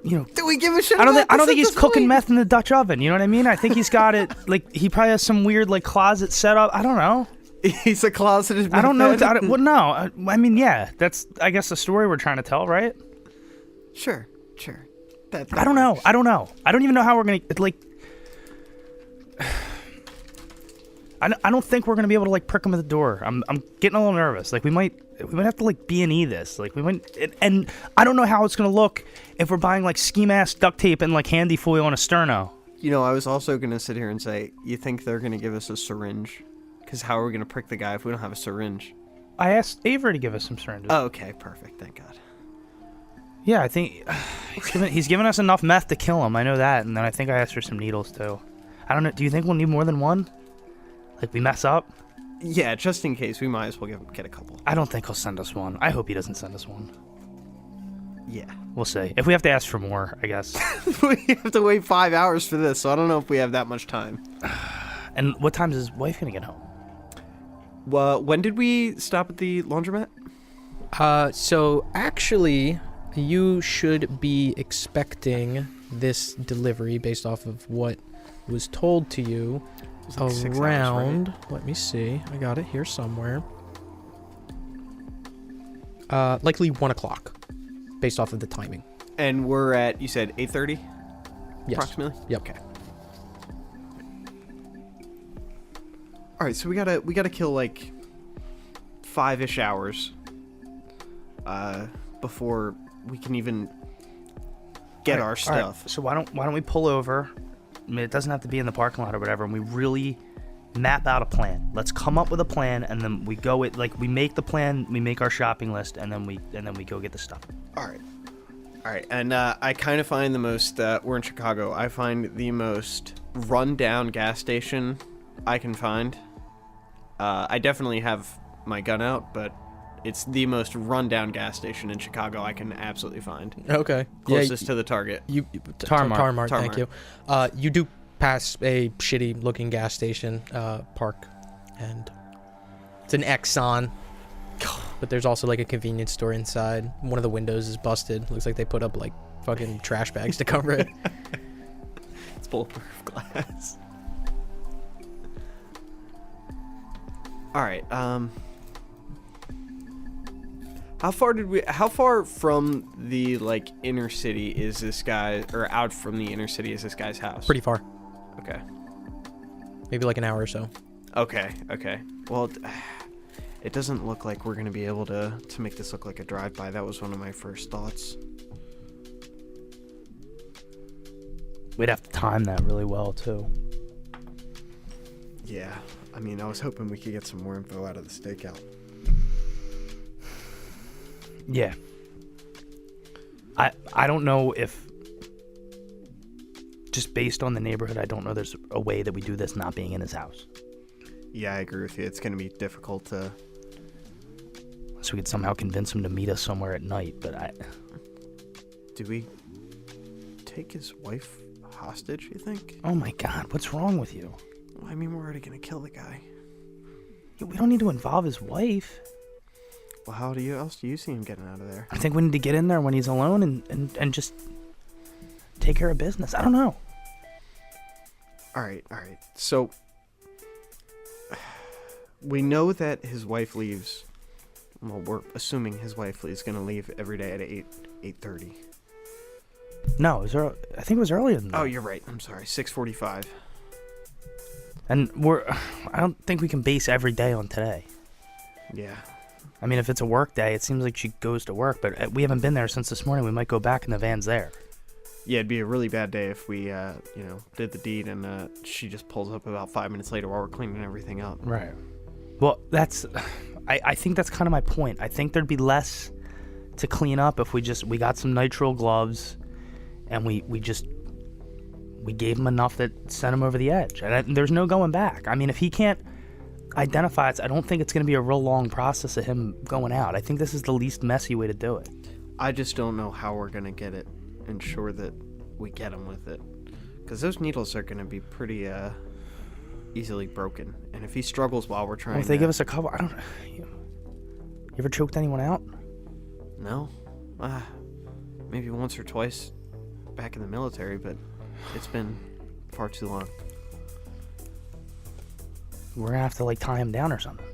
Do we give a shit? I don't about think this he's at this cooking point? meth in the Dutch oven. You know what I mean? I think he's got it. Like he probably has some weird like closet set up. I don't know. He's a closeted. I don't know. meth head. Well, no. I mean, yeah. That's I guess the story we're trying to tell, right? Sure. That I don't know. I don't even know how we're gonna like. I don't think we're gonna be able to like prick him at the door. I'm getting a little nervous. Like we might have to like B&E this. Like we might, and I don't know how it's gonna look if we're buying like ski mask, duct tape, and like handy foil on a sterno. I was also gonna sit here and say, you think they're gonna give us a syringe? Because how are we gonna prick the guy if we don't have a syringe? I asked Avery to give us some syringes. Oh, okay, perfect. Thank God. Yeah, I think he's given us enough meth to kill him. I know that, and then I think I asked for some needles too. I don't know. Do you think we'll need more than one? Like we mess up? Yeah, just in case, we might as well get a couple. I don't think he'll send us one. I hope he doesn't send us one. Yeah. We'll see. If we have to ask for more, I guess. We have to wait 5 hours for this, so I don't know if we have that much time. And what time is his wife gonna get home? Well, when did we stop at the laundromat? So actually, you should be expecting this delivery based off of what was told to you was like 6 hours, around. right? Let me see. I got it here somewhere. Likely 1 o'clock, based off of the timing. And we're at, you said 8:30? Yes. Approximately? Yep. Okay. Alright, so we gotta kill like 5-ish hours before we can even get our stuff. All right, so why don't we pull over? I mean, it doesn't have to be in the parking lot or whatever, and we really map out a plan. Let's come up with a plan, and then we go it like we make the plan, we make our shopping list, and then we go get the stuff. Alright, and I kind of find the most, we're in Chicago, I find the most run-down gas station I can find. I definitely have my gun out, but it's the most run-down gas station in Chicago I can absolutely find. Okay. Closest to the Target. Tarmar, thank Tarmar. you. You do pass a shitty-looking gas station park, and it's an Exxon. But there's also like a convenience store inside. One of the windows is busted. Looks like they put up like fucking trash bags to cover it. It's bulletproof glass. Alright, how far from the like inner city is this guy, or out from the inner city is this guy's house? Pretty far. Okay. Maybe like an hour or so. Okay. Well, it doesn't look like we're gonna be able to make this look like a drive-by. That was one of my first thoughts. We'd have to time that really well too. Yeah. I mean, I was hoping we could get some more info out of the stakeout. Yeah. I don't know if, just based on the neighborhood, I don't know there's a way that we do this not being in his house. Yeah, I agree with you. It's going to be difficult to... So we could somehow convince him to meet us somewhere at night, but Do we take his wife hostage, you think? Oh my God, what's wrong with you? Well, I mean, we're already going to kill the guy. We don't need to involve his wife. Well, how else do you see him getting out of there? I think we need to get in there when he's alone and just take care of business. I don't know. All right. So, we know that his wife leaves. Well, we're assuming his wife is going to leave every day at 8:30. No, I think it was earlier than that. Oh, you're right. I'm sorry. 6:45. And I don't think we can base every day on today. Yeah. I mean, if it's a work day, it seems like she goes to work, but we haven't been there since this morning. We might go back and the van's there. Yeah, it'd be a really bad day if we, did the deed and she just pulls up about 5 minutes later while we're cleaning everything up. Right. Well, I think that's kind of my point. I think there'd be less to clean up if we got some nitrile gloves and we gave him enough that sent him over the edge. And there's no going back. I mean, if he can't identify it, I don't think it's going to be a real long process of him going out. I think this is the least messy way to do it. I just don't know how we're going to get it, ensure that we get him with it. Because those needles are going to be pretty easily broken. And if he struggles while we're trying if they give us a couple, I don't know. You ever choked anyone out? No. Maybe once or twice back in the military, but it's been far too long. We're going to have to, tie him down or something.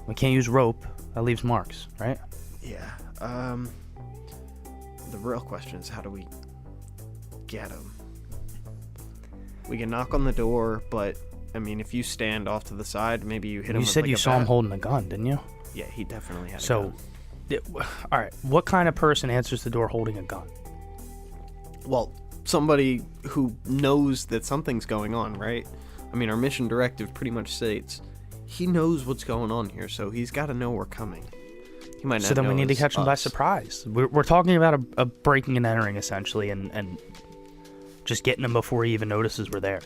We can't use rope. That leaves marks, right? Yeah. The real question is, how do we get him? We can knock on the door, but, I mean, if you stand off to the side, maybe you hit him with, You said like, you a saw him bat. holding a gun, didn't you? Yeah, he definitely had a So, gun. all right, what kind of person answers the door holding a gun? Well, somebody who knows that something's going on, right? I mean, our mission directive pretty much states he knows what's going on here, so he's got to know we're coming. He might not So then know we need to it's catch him by us. surprise. We're talking about a breaking and entering, essentially, and just getting him before he even notices we're there.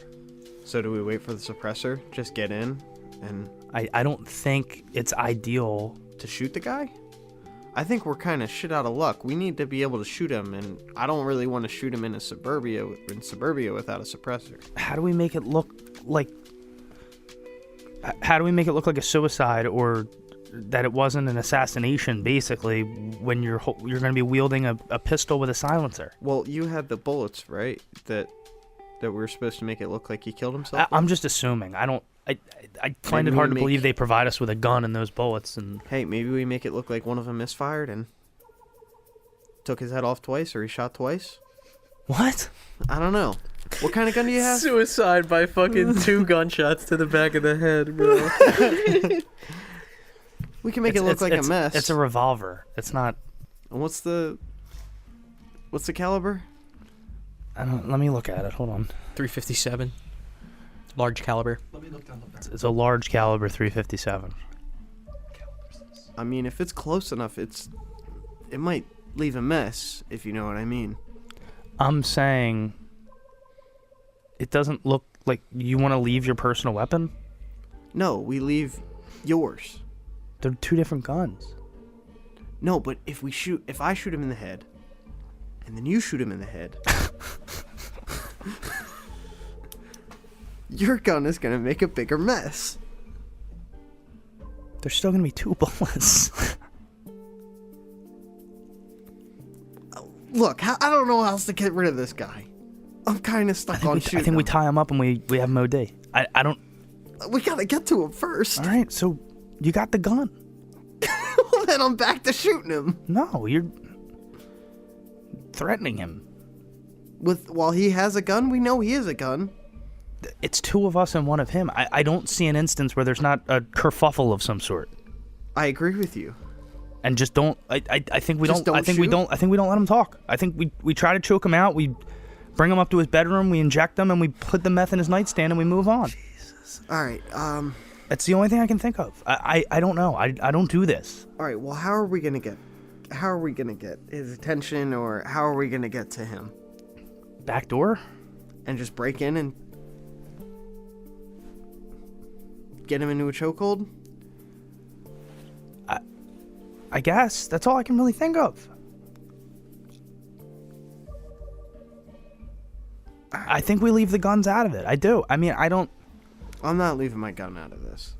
So do we wait for the suppressor? Just get in and I don't think it's ideal. to shoot the guy? I think we're kind of shit out of luck. We need to be able to shoot him, and I don't really want to shoot him in suburbia without a suppressor. How do we make it look like? How do we make it look like a suicide, or that it wasn't an assassination? Basically, when you're going to be wielding a pistol with a silencer. Well, you had the bullets, right? That we were supposed to make it look like he killed himself. I'm just assuming. I find it Maybe hard we to believe they provide us with a gun and those bullets. And Hey, maybe we make it look like one of them misfired and took his head off twice, or he shot twice. what? I don't know. What kind of gun do you have? Suicide by fucking 2 gunshots to the back of the head, bro. We can make it look like a mess. It's a revolver. It's not. And what's the caliber? Let me look at it. Hold on. 357. Large caliber. It's a large caliber 357. I mean, if it's close enough, it might leave a mess, if you know what I mean. I'm saying it doesn't look like you want to leave your personal weapon. No, we leave yours. They're 2 different guns. No, but if I shoot him in the head, and then you shoot him in the head, your gun is gonna make a bigger mess. There's still gonna be 2 bullets. Look, I don't know how else to get rid of this guy. I'm kind of stuck on shooting I think we him. tie him up and we have him OD. I don't. We gotta get to him first. All right, so you got the gun. Well, then I'm back to shooting him. No, you're threatening him. While he has a gun, we know he has a gun. It's 2 of us and 1 of him. I don't see an instance where there's not a kerfuffle of some sort. I agree with you. And just don't. I think we Just don't. I think we shoot? don't. I think we don't let him talk. I think we try to choke him out. We bring him up to his bedroom. We inject him, and we put the meth in his nightstand, and we move on. All right. That's the only thing I can think of. I don't know. I don't do this. All right. Well, how are we gonna get his attention, or how are we gonna get to him? Back door. And just break in and get him into a chokehold? I guess that's all I can really think of. I think we leave the guns out of it. I do. I mean, I don't. I'm not leaving my gun out of this.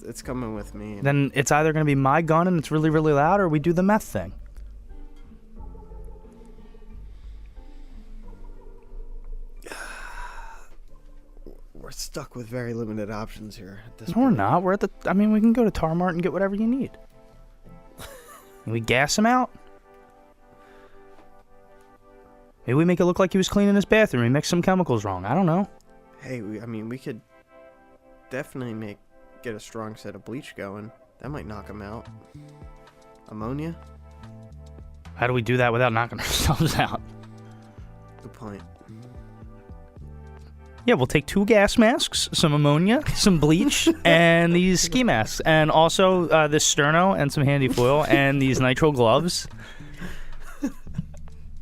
It's coming with me. Then it's either going to be my gun and it's really, really loud, or we do the meth thing. We're stuck with very limited options here at this No, we're point. not. We're at the. I mean, we can go to Tar Mart and get whatever you need. Can we gas him out? Maybe we make it look like he was cleaning his bathroom. He mixed some chemicals wrong. I don't know. Hey, we could definitely get a strong set of bleach going. That might knock him out. Ammonia? How do we do that without knocking ourselves out? Good point. Yeah, we'll take 2 gas masks, some ammonia, some bleach, and these ski masks. And also this sterno and some handy foil and these nitrile gloves.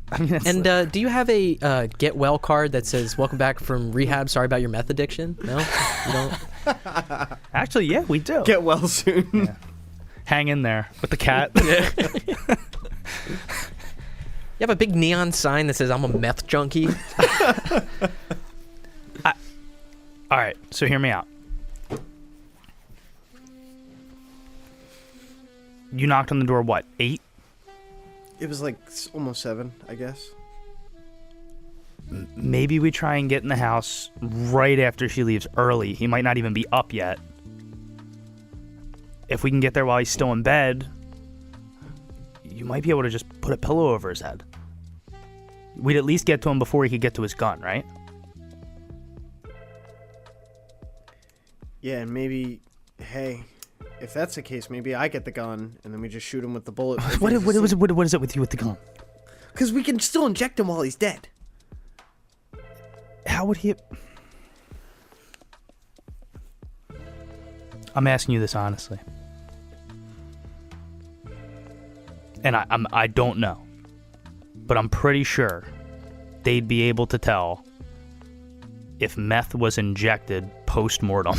I mean, And do you have a get well card that says "Welcome back from rehab. Sorry about your meth addiction"? No, you don't. Actually, yeah, we do. Get well soon. Yeah. Hang in there with the cat. You have a big neon sign that says "I'm a meth junkie." All right, so hear me out. You knocked on the door, what, 8? It was like almost 7, I guess. Maybe we try and get in the house right after she leaves early. He might not even be up yet. If we can get there while he's still in bed, you might be able to just put a pillow over his head. We'd at least get to him before he could get to his gun, right? Yeah, and maybe, hey, if that's the case, maybe I get the gun, and then we just shoot him with the bullet. What is it with you with the gun? Because we can still inject him while he's dead. How would he... I'm asking you this honestly. And I don't know. But I'm pretty sure they'd be able to tell if meth was injected post-mortem.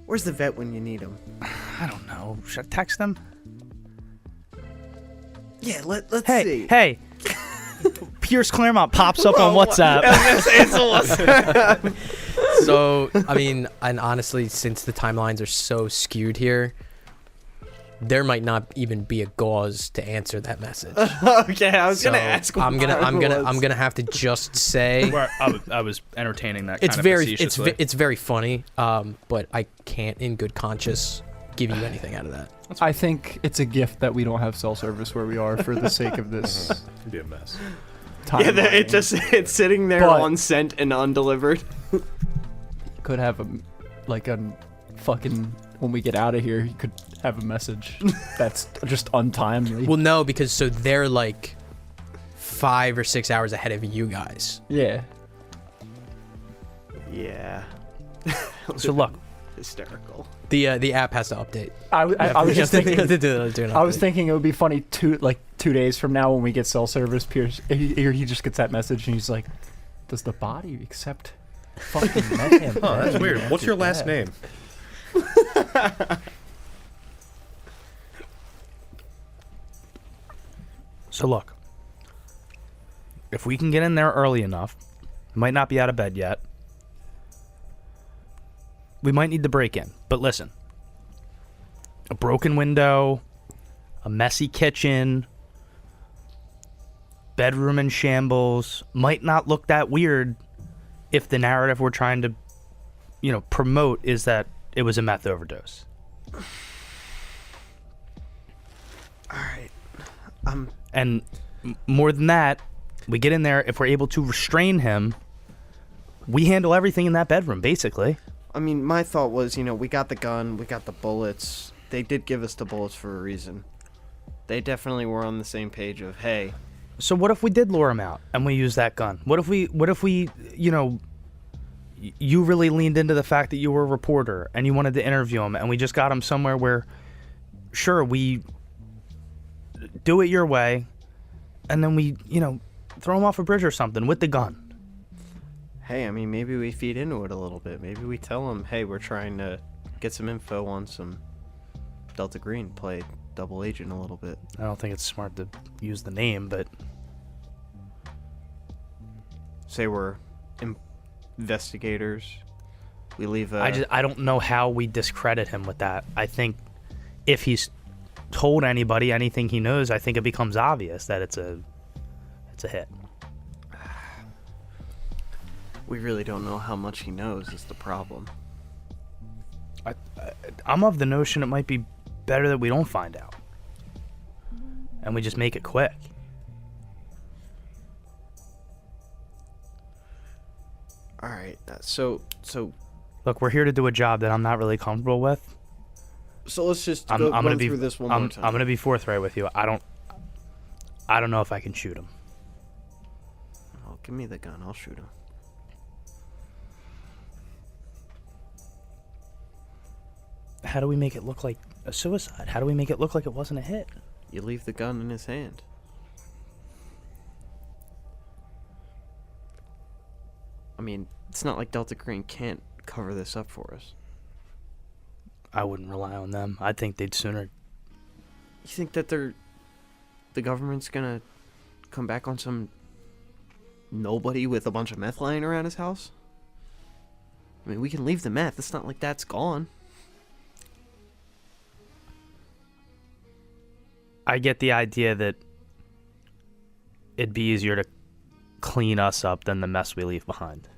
Where's the vet when you need him? I don't know. Should I text them? Yeah, let's see. Hey! Pierce Claremont pops up on WhatsApp. So, I mean, and honestly, since the timelines are so skewed here, there might not even be a gauze to answer that message. Okay, I was gonna So, ask. I'm gonna have to just say I was entertaining that. it's kind very of facetiously. it's very funny. But I can't, in good conscience, give you anything out of that. I think it's a gift that we don't have cell service where we are for the sake of this It'd be a mess. time. it's sitting there But- unsent and undelivered. Could have a fucking when we get out of here, you could have a message that's just untimely. Well, no, because so they're like 5 or 6 hours ahead of you guys. Yeah. Yeah. So look, Hysterical. The app has to update. I was just thinking. I was update. thinking it would be funny 2 days from now when we get cell service. Pierce, he just gets that message and he's like, "Does the body accept fucking meth?" Oh, that's weird. What's your last name? So look, if we can get in there early enough, might not be out of bed yet. We might need to break in, but listen. A broken window, a messy kitchen, bedroom in shambles might not look that weird if the narrative we're trying to, promote is that it was a meth overdose. All right. And more than that, we get in there, if we're able to restrain him, we handle everything in that bedroom, basically. I mean, my thought was, we got the gun, we got the bullets. They did give us the bullets for a reason. They definitely were on the same page of, hey. So what if we did lure him out and we use that gun? What if we, you really leaned into the fact that you were a reporter and you wanted to interview him, and we just got him somewhere where, sure, we do it your way, and then we, throw him off a bridge or something with the gun. Hey, I mean, maybe we feed into it a little bit. Maybe we tell them, hey, we're trying to get some info on some Delta Green, play double agent a little bit. I don't think it's smart to use the name, but... Say we're investigators. We leave a... I don't know how we discredit him with that. I think if he's told anybody anything he knows, I think it becomes obvious that it's a hit. We really don't know how much he knows is the problem. I'm of the notion it might be better that we don't find out. And we just make it quick. All right. So Look, we're here to do a job that I'm not really comfortable with. let's just I'm run gonna be through this one more time. I'm gonna be forthright with you. I don't know if I can shoot him. Oh, give me the gun. I'll shoot him. How do we make it look like a suicide? How do we make it look like it wasn't a hit? You leave the gun in his hand. I mean, it's not like Delta Green can't cover this up for us. I wouldn't rely on them. I think they'd sooner. You think that the government's gonna come back on some nobody with a bunch of meth lying around his house? I mean, we can leave the meth. It's not like that's gone. I get the idea that it'd be easier to clean us up than the mess we leave behind.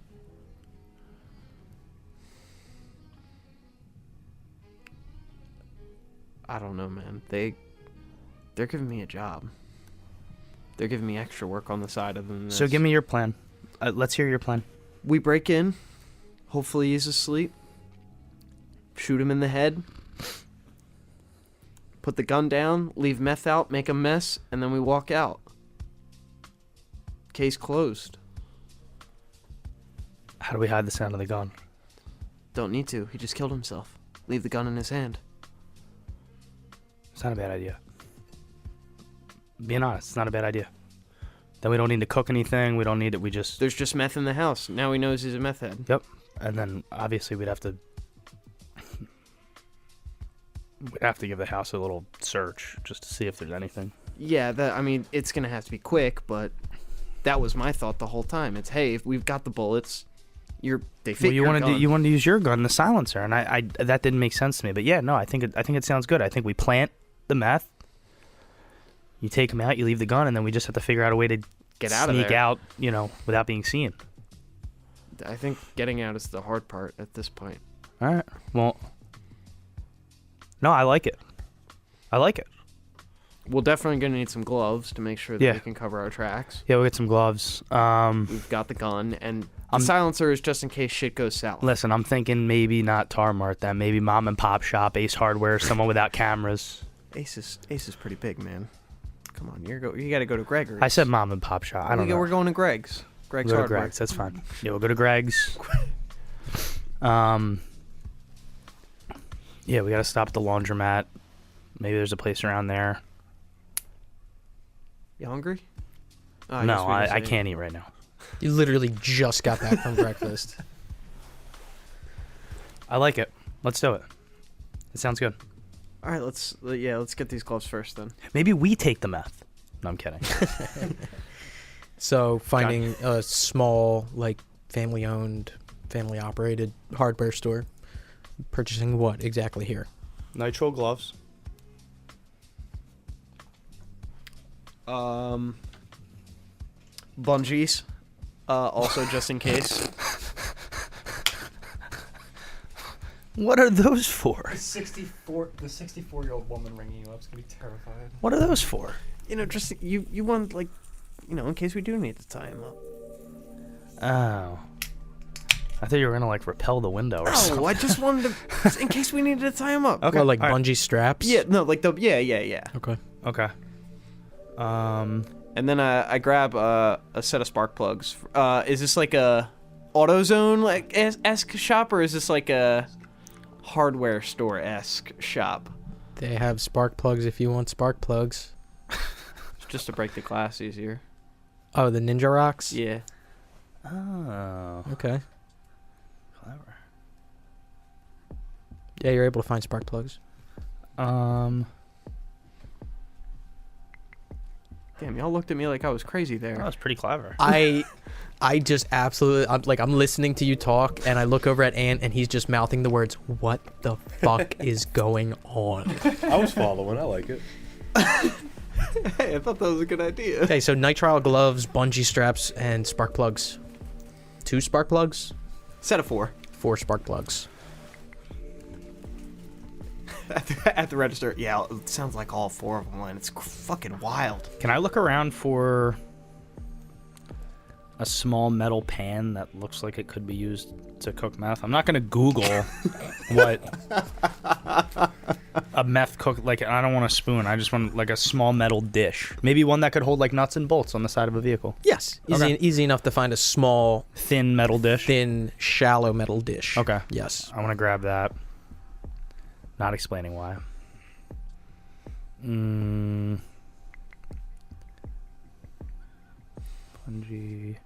I don't know, man. They're giving me a job. They're giving me extra work on the side of them. So give me your plan. Let's hear your plan. We break in. Hopefully he's asleep. Shoot him in the head. Put the gun down. Leave meth out. Make a mess. And then we walk out. Case closed. How do we hide the sound of the gun? Don't need to. He just killed himself. Leave the gun in his hand. It's not a bad idea. Being honest, it's not a bad idea. Then we don't need to cook anything. We don't need it. We just... There's just meth in the house. Now he knows he's a meth head. Yep. And then obviously we'd have to give the house a little search just to see if there's anything. Yeah, I mean, it's going to have to be quick, but that was my thought the whole time. It's, hey, if we've got the bullets, they fit your gun. You wanted to use your gun, the silencer, and I that didn't make sense to me. But yeah, no, I think it sounds good. I think we plant the meth. You take them out, you leave the gun, and then we just have to figure out a way to get out of there. Sneak out, without being seen. I think getting out is the hard part at this point. All right. Well, no, I like it. We're definitely going to need some gloves to make sure that we can cover our tracks. Yeah, we'll get some gloves. We've got the gun, and the silencer is just in case shit goes south. Listen, I'm thinking maybe not Tar Mart then. Maybe mom and pop shop, Ace Hardware, someone without cameras. Ace is pretty big, man. Come on, you got to go to Gregory's. I said mom and pop shop. I don't know. We're going to Greg's. Greg's We'll go to Hardware. Greg's. That's fine. Yeah, we'll go to Greg's. Yeah, we got to stop at the laundromat. Maybe there's a place around there. You hungry? No, I can't eat right now. You literally just got back from breakfast. I like it. Let's do it. It sounds good. All right, let's get these gloves first then. Maybe we take the meth. No, I'm kidding. So finding a small, family-owned, family-operated hardware store. Purchasing what exactly here? Nitrile gloves. Bungees. Also just in case. What are those for? The 64-year-old woman ringing you up is gonna be terrified. What are those for? Just you want in case we do need to tie him up. Oh. I thought you were gonna repel the window or something. No, I just wanted to, in case we needed to tie him up. Okay. Or bungee straps? Yeah, no, yeah. Okay. And then I grab a set of spark plugs. Is this like a AutoZone esque shop, or is this like a hardware store esque shop? They have spark plugs if you want spark plugs. Just to break the glass easier. Oh, the Ninja Rocks? Yeah. Oh. Okay. Clever. Yeah, you're able to find spark plugs. Damn, y'all looked at me like I was crazy there. That was pretty clever. I just absolutely, I'm listening to you talk, and I look over at Ant, and he's just mouthing the words, "What the fuck is going on?" I was following. I like it. Hey, I thought that was a good idea. Okay, so nitrile gloves, bungee straps, and spark plugs. 2 spark plugs? Set of 4. 4 spark plugs. at the register. Yeah, it sounds like all 4 of them went. It's fucking wild. Can I look around for a small metal pan that looks like it could be used to cook meth? I'm not gonna Google what a meth cook like. I don't want a spoon. I just want like a small metal dish. Maybe one that could hold like nuts and bolts on the side of a vehicle. Yes, easy enough to find a small, Thin metal dish. thin, shallow metal dish. Okay. Yes. I want to grab that. Not explaining why. Spongy.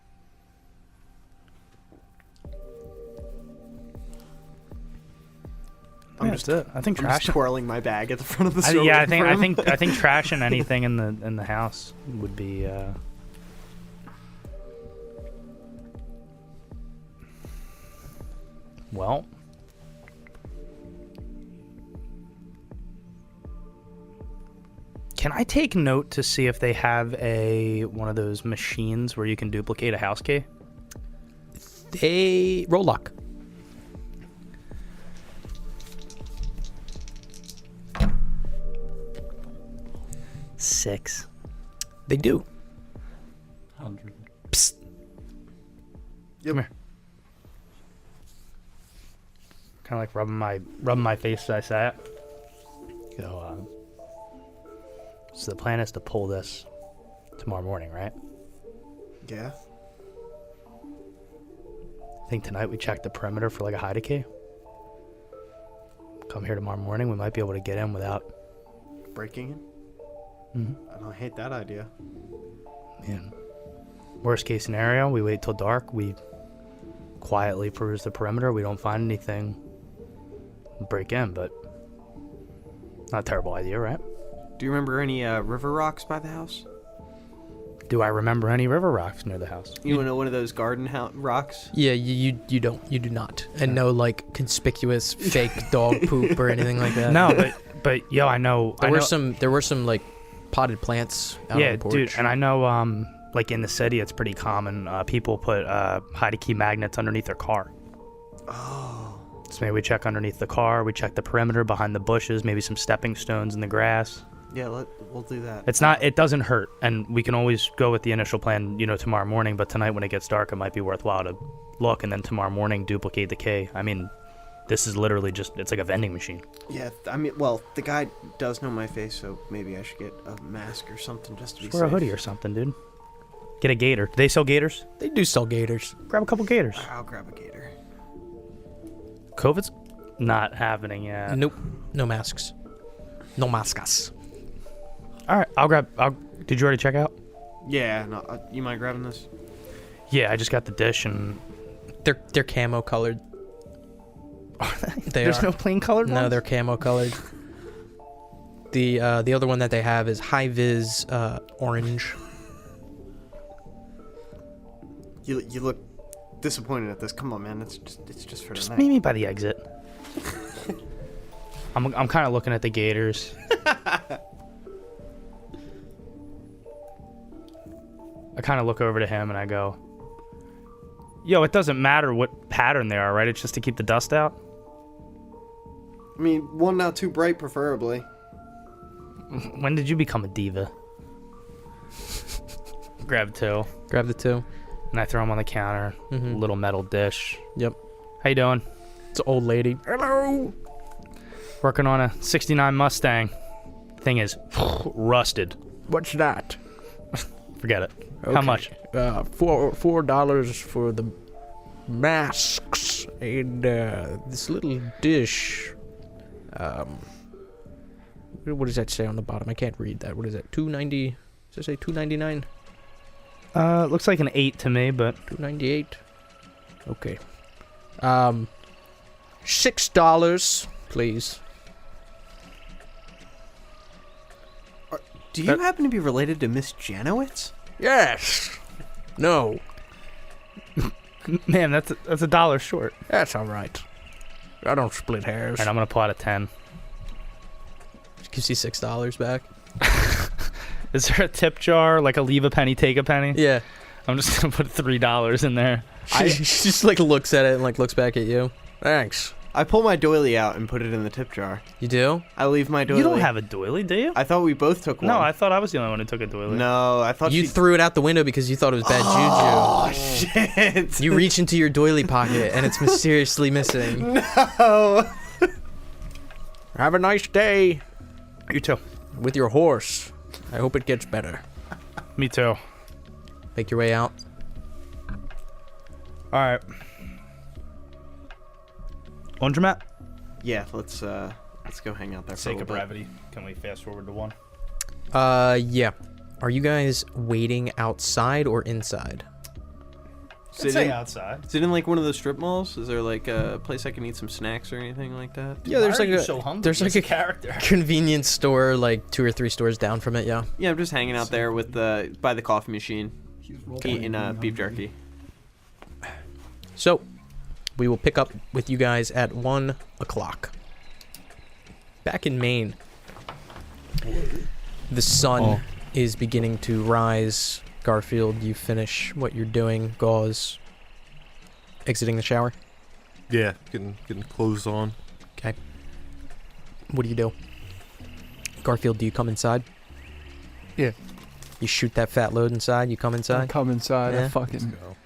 I'm That's it. I think I'm trash. just twirling my bag at the front of the store. I think trash and anything in the house would be. Well. Can I take note to see if they have one of those machines where you can duplicate a house key? They roll luck. Six. They do. 100. Psst. Yep. Come here. Kind of like rubbing my face as I say it. So the plan is to pull this tomorrow morning, right? Yeah. I think tonight we check the perimeter for like a hide key. Come here tomorrow morning, we might be able to get in without. Breaking in? I don't hate that idea. Man. Worst case scenario, we wait till dark, we quietly peruse the perimeter, we don't find anything, break in, but not a terrible idea, right? Do you remember any river rocks by the house? Do I remember any river rocks near the house? You know one of those garden rocks? Yeah, you don't. You do not. And no like conspicuous fake dog poop or anything like that. No, but yo, I know There were some like potted plants out on the porch. dude, and I know like in the city it's pretty common. People put hide key magnets underneath their car. Oh. So maybe we check underneath the car, we check the perimeter behind the bushes, maybe some stepping stones in the grass. Yeah, we'll do that. It doesn't hurt, and we can always go with the initial plan, tomorrow morning, but tonight when it gets dark, it might be worthwhile to look, and then tomorrow morning duplicate the key. I mean, this is literally it's like a vending machine. Yeah, I mean, well, the guy does know my face, so maybe I should get a mask or something just to be Wear a safe. hoodie or something, dude. Get a gator. Do they sell gators? They do sell gators. Grab a couple gators. I'll grab a gator. COVID's not happening yet. Nope. No masks. No maskas. All right, did you already check out? Yeah, no, you mind grabbing this? Yeah, I just got the dish and... They're camo colored. There's no plain colored ones? No, they're camo colored. The other one that they have is high vis orange. You look disappointed at this. Come on, man. It's just for Just tonight. meet me by the exit. I'm kind of looking at the gators. I kind of look over to him and I go, yo, it doesn't matter what pattern they are, right? It's just to keep the dust out? I mean, one not too bright, preferably. When did you become a diva? Grab two. Grab the two. And I throw them on the counter. Mhm. Little metal dish. Yep. How you doing? It's an old lady. Hello. Working on a 69 Mustang. Thing is rusted. What's that? Forget it. How much? $4 for the masks and this little dish. What does that say on the bottom? I can't read that. What is that? $2.90? Does it say $2.99? Looks like an 8 to me, but $2.98. Okay. $6, please. Do you happen to be related to Miss Janowitz? Yes. No. man, that's a dollar short. That's all right. I don't split hairs. And I'm gonna pull out a 10. Gives you $6 back. Is there a tip jar, like a leave a penny, take a penny? Yeah. I'm just gonna put $3 in there. She just like looks at it and like looks back at you. Thanks. I pull my doily out and put it in the tip jar. You do? I leave my doily. You don't have a doily, do you? I thought we both took one. No, I thought I was the only one who took a doily. No, I thought You she... threw it out the window because you thought it was bad Oh, juju. shit. You reach into your doily pocket and it's mysteriously missing. No. Have a nice day You too. with your horse. I hope it gets better. Me too. Make your way out. All right. Laundromat? Yeah, let's go hang out there for a Sake little of bit. brevity. Can we fast forward to 1? Yeah. Are you guys waiting outside or inside? I'd say outside. Is it in like one of those strip malls? Is there like a place I can eat some snacks or anything like that? Yeah, there's Why like are you a so hungry there's like as a character. convenience store like 2 or 3 stores down from it. Yeah. Yeah, I'm just hanging out there with by the coffee machine, eating beef jerky. So, we will pick up with you guys at 1 o'clock. Back in Maine, the sun is beginning to rise. Garfield, you finish what you're doing. Gauze, exiting the shower. Yeah, getting clothes on. Okay. What do you do? Garfield, do you come inside? Yeah. You shoot that fat load inside, you come I inside? come inside. Yeah. Let's go.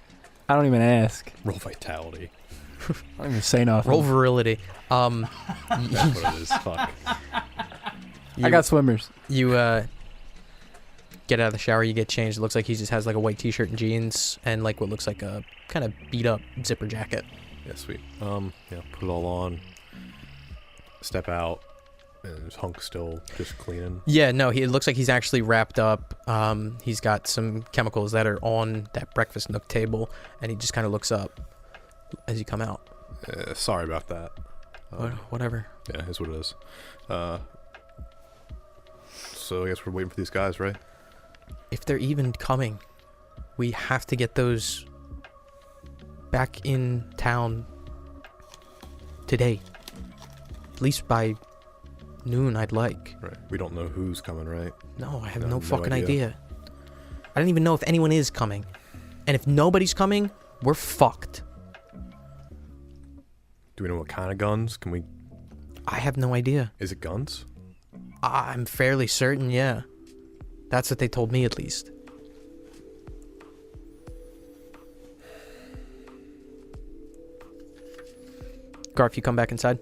I don't even ask. Roll vitality. I don't even say nothing. Roll virility. That's what it is. Fuck. I got swimmers. You get out of the shower, you get changed. It looks like he just has like a white t-shirt and jeans and like what looks like a kind of beat up zipper jacket. Yeah, sweet. Yeah, put it all on. Step out, and his Hunk's still just cleaning. Yeah, no, it looks like he's actually wrapped up. He's got some chemicals that are on that breakfast nook table, and he just kind of looks up as you come out. Sorry about that. Whatever. Yeah, is what it is. So I guess we're waiting for these guys, right? If they're even coming, we have to get those back in town today. At least by noon, I'd like. Right. We don't know who's coming, right? No, I have No, no no fucking idea. idea. I don't even know if anyone is coming. And if nobody's coming, we're fucked. Do we know what kind of guns? Can we... I have no idea. Is it guns? I'm fairly certain, yeah. That's what they told me, at least. Garf, you come back inside?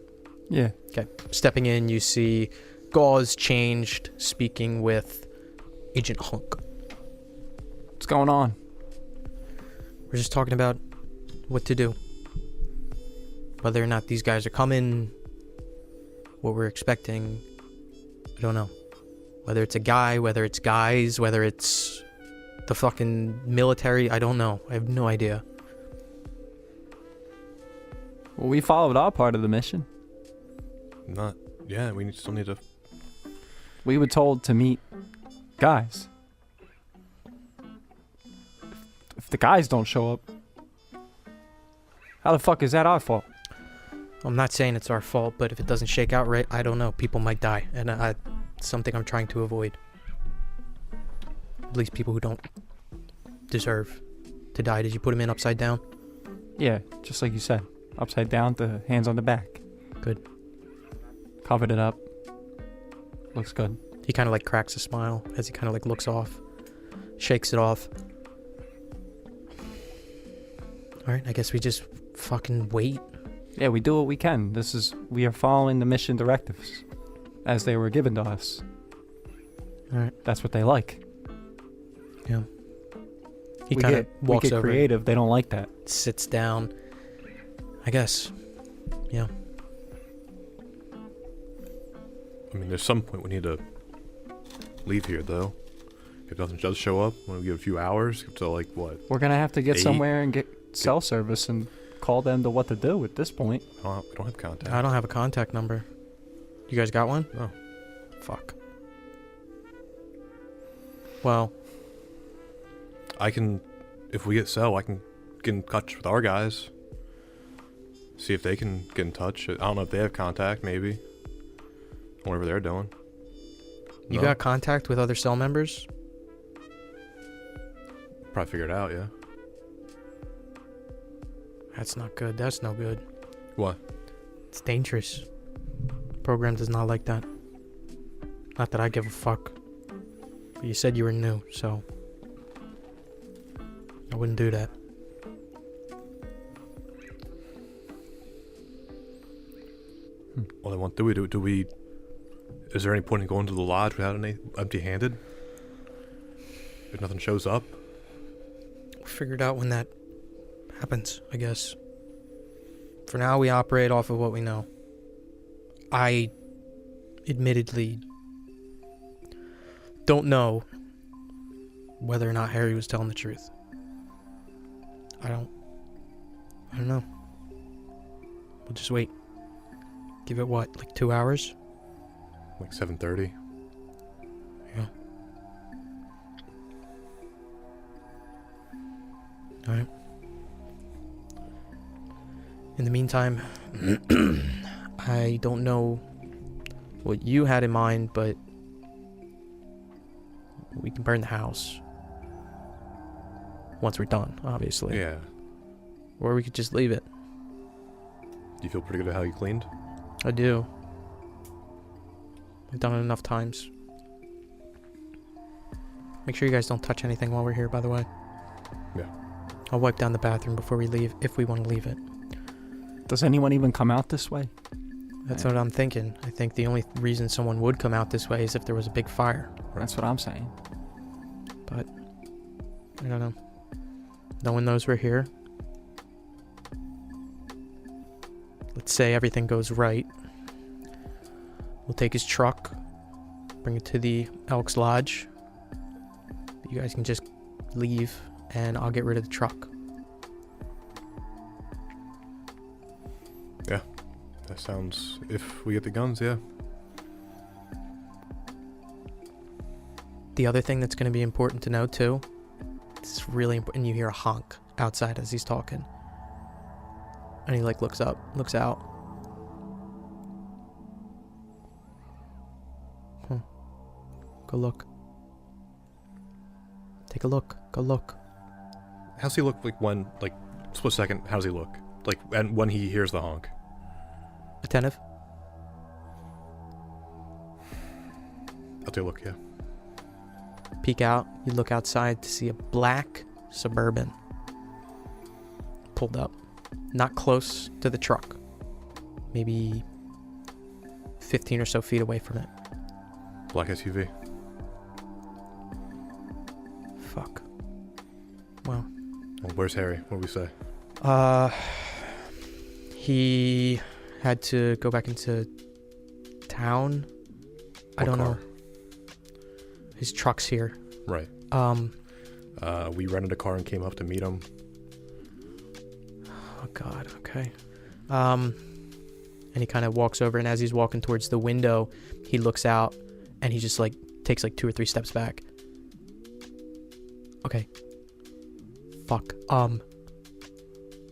Yeah. Okay. Stepping in, you see Gauze changed, speaking with Agent Hunk. What's going on? We're just talking about what to do. Whether or not these guys are coming, what we're expecting, I don't know. Whether it's a guy, whether it's guys, whether it's the fucking military, I don't know. I have no idea. Well, we followed our part of the mission. Not... Yeah, we still need to... We were told to meet guys. If the guys don't show up, how the fuck is that our fault? I'm not saying it's our fault, but if it doesn't shake out right, I don't know. People might die, and it's something I'm trying to avoid. At least people who don't deserve to die. Did you put him in upside down? Yeah, just like you said. Upside down, the hands on the back. Good. Covered it up. Looks good. He kind of like cracks a smile as he kind of like looks off, shakes it off. All right, I guess we just fucking wait. Yeah, we do what we can. We are following the mission directives as they were given to us. All right. That's what they like. Yeah. He We kind of we walks get over, creative. They don't like that. sits down. I guess. Yeah. I mean, there's some point we need to leave here, though. If nothing does show up, when we give a few hours, up to like, what? We're gonna have to get 8? somewhere and get cell service and call them to what to do at this point. We don't have contact. I don't have a contact number. You guys got one? No. Fuck. Well, I can... If we get cell, I can get in touch with our guys. See if they can get in touch. I don't know if they have contact, maybe. Whatever they're doing. you No? got contact with other cell members? Probably figure it out, yeah. That's not good. That's no good. What? It's dangerous. Program does not like that. Not that I give a fuck. But you said you were new, so I wouldn't do that. Well, then what do we do? Is there any point in going to the lodge without any empty-handed? If nothing shows up? We'll figure it out when that happens, I guess. For now, we operate off of what we know. I admittedly don't know whether or not Harry was telling the truth. I don't know. We'll just wait. Give it what, like 2 hours? Like 7:30? Yeah. Alright. In the meantime, I don't know what you had in mind, but we can burn the house. Once we're done, obviously. Yeah. Or we could just leave it. Do you feel pretty good at how you cleaned? I do. I've done it enough times. Make sure you guys don't touch anything while we're here, by the way. Yeah. I'll wipe down the bathroom before we leave, if we want to leave it. Does anyone even come out this way? That's what I'm thinking. I think the only reason someone would come out this way is if there was a big fire. That's what I'm saying. But I don't know. No one knows we're here. Let's say everything goes right. We'll take his truck, bring it to the Elks Lodge. You guys can just leave, and I'll get rid of the truck. Yeah. That sounds... If we get the guns, yeah. The other thing that's going to be important to know, too, it's really important. You hear a honk outside as he's talking. And he, like, looks up, looks out. Go look. Take a look. Go look. How's he look like when, like, split second, how does he look? Like, and when he hears the honk? Attentive. I'll take a look, yeah. Peek out. You look outside to see a black Suburban pulled up. Not close to the truck. Maybe 15 or so feet away from it. Black SUV. Fuck. Well. Well, where's Harry? What do we say? He had to go back into town. I don't know. His truck's here. Right. We rented a car and came up to meet him. Oh God. Okay. And he kind of walks over, and as he's walking towards the window, he looks out, and he just like takes like 2 or 3 steps back. Okay. Fuck.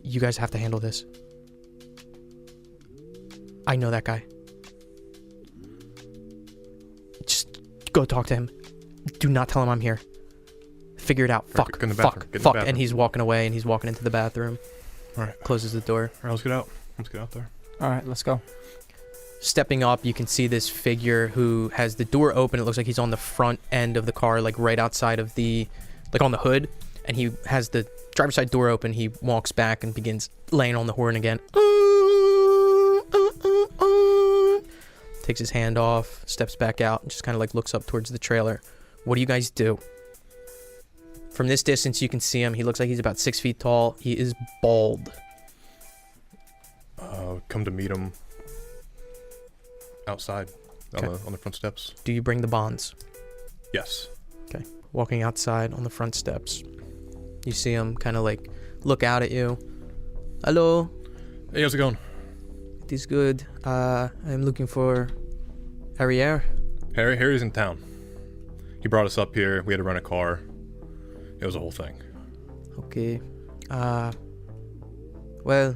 You guys have to handle this. I know that guy. Just go talk to him. Do not tell him I'm here. Figure it out. Fuck. Fuck. And he's walking away, and he's walking into the bathroom. All right. Closes the door. All right, let's get out. Let's get out there. All right, let's go. Stepping up, you can see this figure who has the door open. It looks like he's on the front end of the car, like right outside of the, like on the hood. And he has the driver's side door open. He walks back and begins laying on the horn again. Takes his hand off, steps back out, and just kind of like looks up towards the trailer. What do you guys do? From this distance, you can see him. He looks like he's about 6 feet tall. He is bald. Come to meet him outside Okay. on the front steps. Do you bring the bonds? Yes. Okay. Walking outside on the front steps. You see him kind of like look out at you. Hello. Hey, how's it going? It is good. I'm looking for E.A.R. Harry's in town. He brought us up here. We had to rent a car. It was a whole thing. Okay. Well,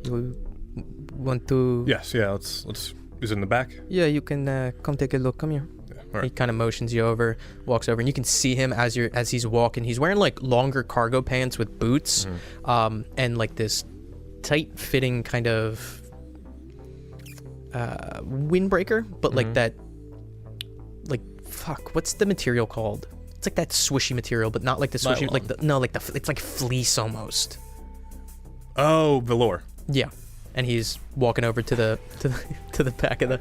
you want to... Yes, yeah, let's is it in the back? Yeah, you can come take a look. Come here. Yeah, all He right. kind of motions you over, walks over, and you can see him as he's walking. He's wearing like longer cargo pants with boots, and like this tight-fitting kind of windbreaker, but like that, like fuck, what's the material called? It's like that swishy material, but not like the swishy, Nylon. it's like fleece almost. Oh, velour. Yeah, and he's walking over to the back of the.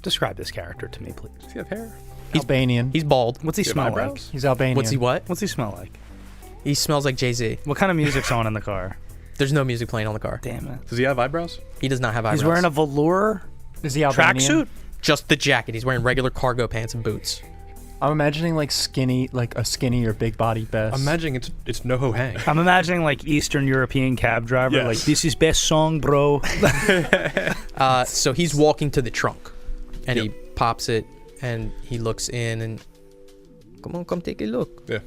Describe this character to me, please. Does he have hair? Albanian. He's bald. What's he Does he smell have like? eyebrows? He's Albanian. What's he what? What's he smell like? He smells like Jay-Z. What kind of music's on in the car? There's no music playing on the car. Damn it. Does he have eyebrows? He does not have eyebrows. He's wearing a velour Is he Albanian? tracksuit? just the jacket. He's wearing regular cargo pants and boots. I'm imagining like a skinny or big body best. I'm imagining it's NoHo Hang. I'm imagining like Eastern European cab driver. Yes. Like, this is best song, bro. So he's walking to the trunk, and Yep. he pops it, and he looks in, and come take a look. Yeah.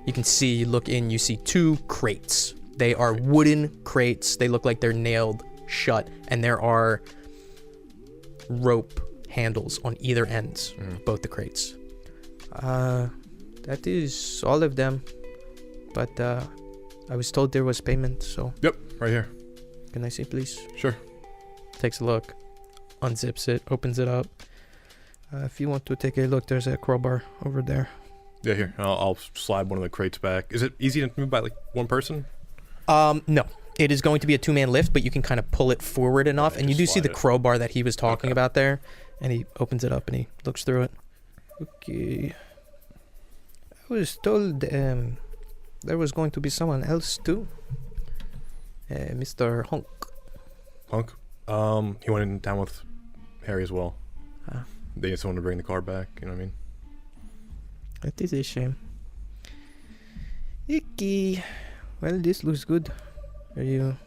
You can see, you look in, you see 2 crates. They are wooden crates. They look like they're nailed shut, and there are rope handles on either ends of both the crates. That is all of them, but I was told there was payment, so Yep, right here. can I see, please? Sure. Takes a look, unzips it, opens it up. If you want to take a look, there's a crowbar over there. Yeah, here. I'll slide one of the crates back. Is it easy to move by like one person? No. It is going to be a 2-man lift, but you can kind of pull it forward enough, and you do see the slide it. crowbar that he was talking Okay. about there, and he opens it up and he looks through it. Okay. I was told there was going to be someone else too. Mr. Honk. Punk? He went in down with Harry as well. Ah. They need someone to bring the car back, you know what I mean? That is a shame. Okay. Well, this looks good. Do you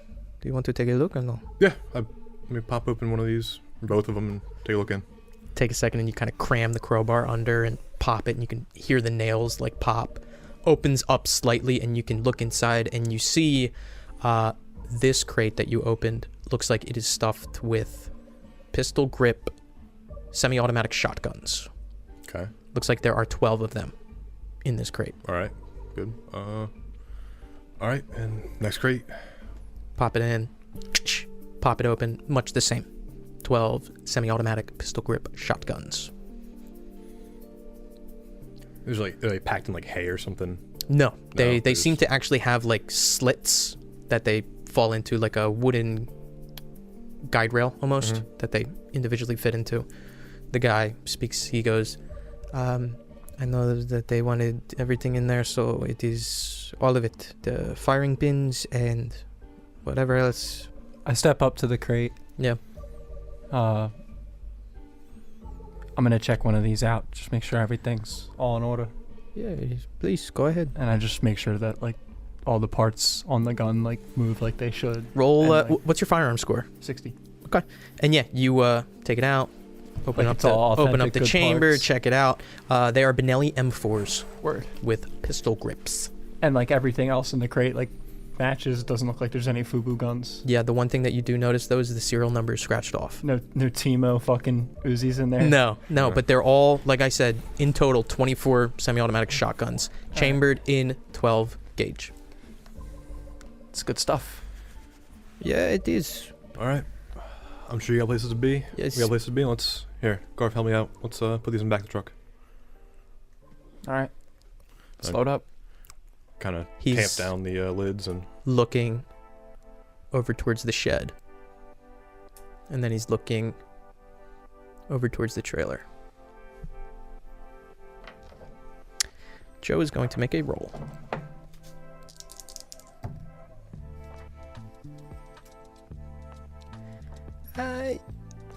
want to take a look or no? Yeah, let me pop open one of these, both of them, and take a look in. Take a second and you kind of cram the crowbar under and pop it, and you can hear the nails like pop. Opens up slightly and you can look inside, and you see this crate that you opened looks like it is stuffed with pistol grip semi-automatic shotguns. Okay. Looks like there are 12 of them in this crate. All right. Good. All right, and next crate. Pop it in, pop it open, much the same. 12 semi-automatic pistol grip shotguns. There's like, are they packed in like hay or something? No, they they're seem just- to actually have like slits that they fall into, like a wooden guide rail almost, that they individually fit into. The guy speaks, he goes, I know that they wanted everything in there, so it is all of it. The firing pins and whatever else. I step up to the crate. Yeah. I'm gonna check one of these out. Just make sure everything's all in order. Yeah, please, go ahead. And I just make sure that like all the parts on the gun like move like they should. Roll, And, like, what's your firearm score? 60. And yeah, you take it out, open Like up it's all open up authentic, the good chamber, parts. check it out. They are Benelli M4s Word. with pistol grips. And like everything else in the crate like matches. Doesn't look like there's any FUBU guns. Yeah, the one thing that you do notice though is the serial number is scratched off. No Timo fucking Uzis in there. No, but they're all, like I said, in total 24 semi-automatic shotguns, chambered in 12 gauge. It's good stuff. Yeah, it is. All right. I'm sure you got places to be. Yes. We got places to be. Let's, here, Garf, help me out. Let's put these in the back of the truck. All right. Let's Okay. load up. Kind of He's- tamp down the lids and Looking over towards the shed. And then he's looking over towards the trailer. Joe is going to make a roll.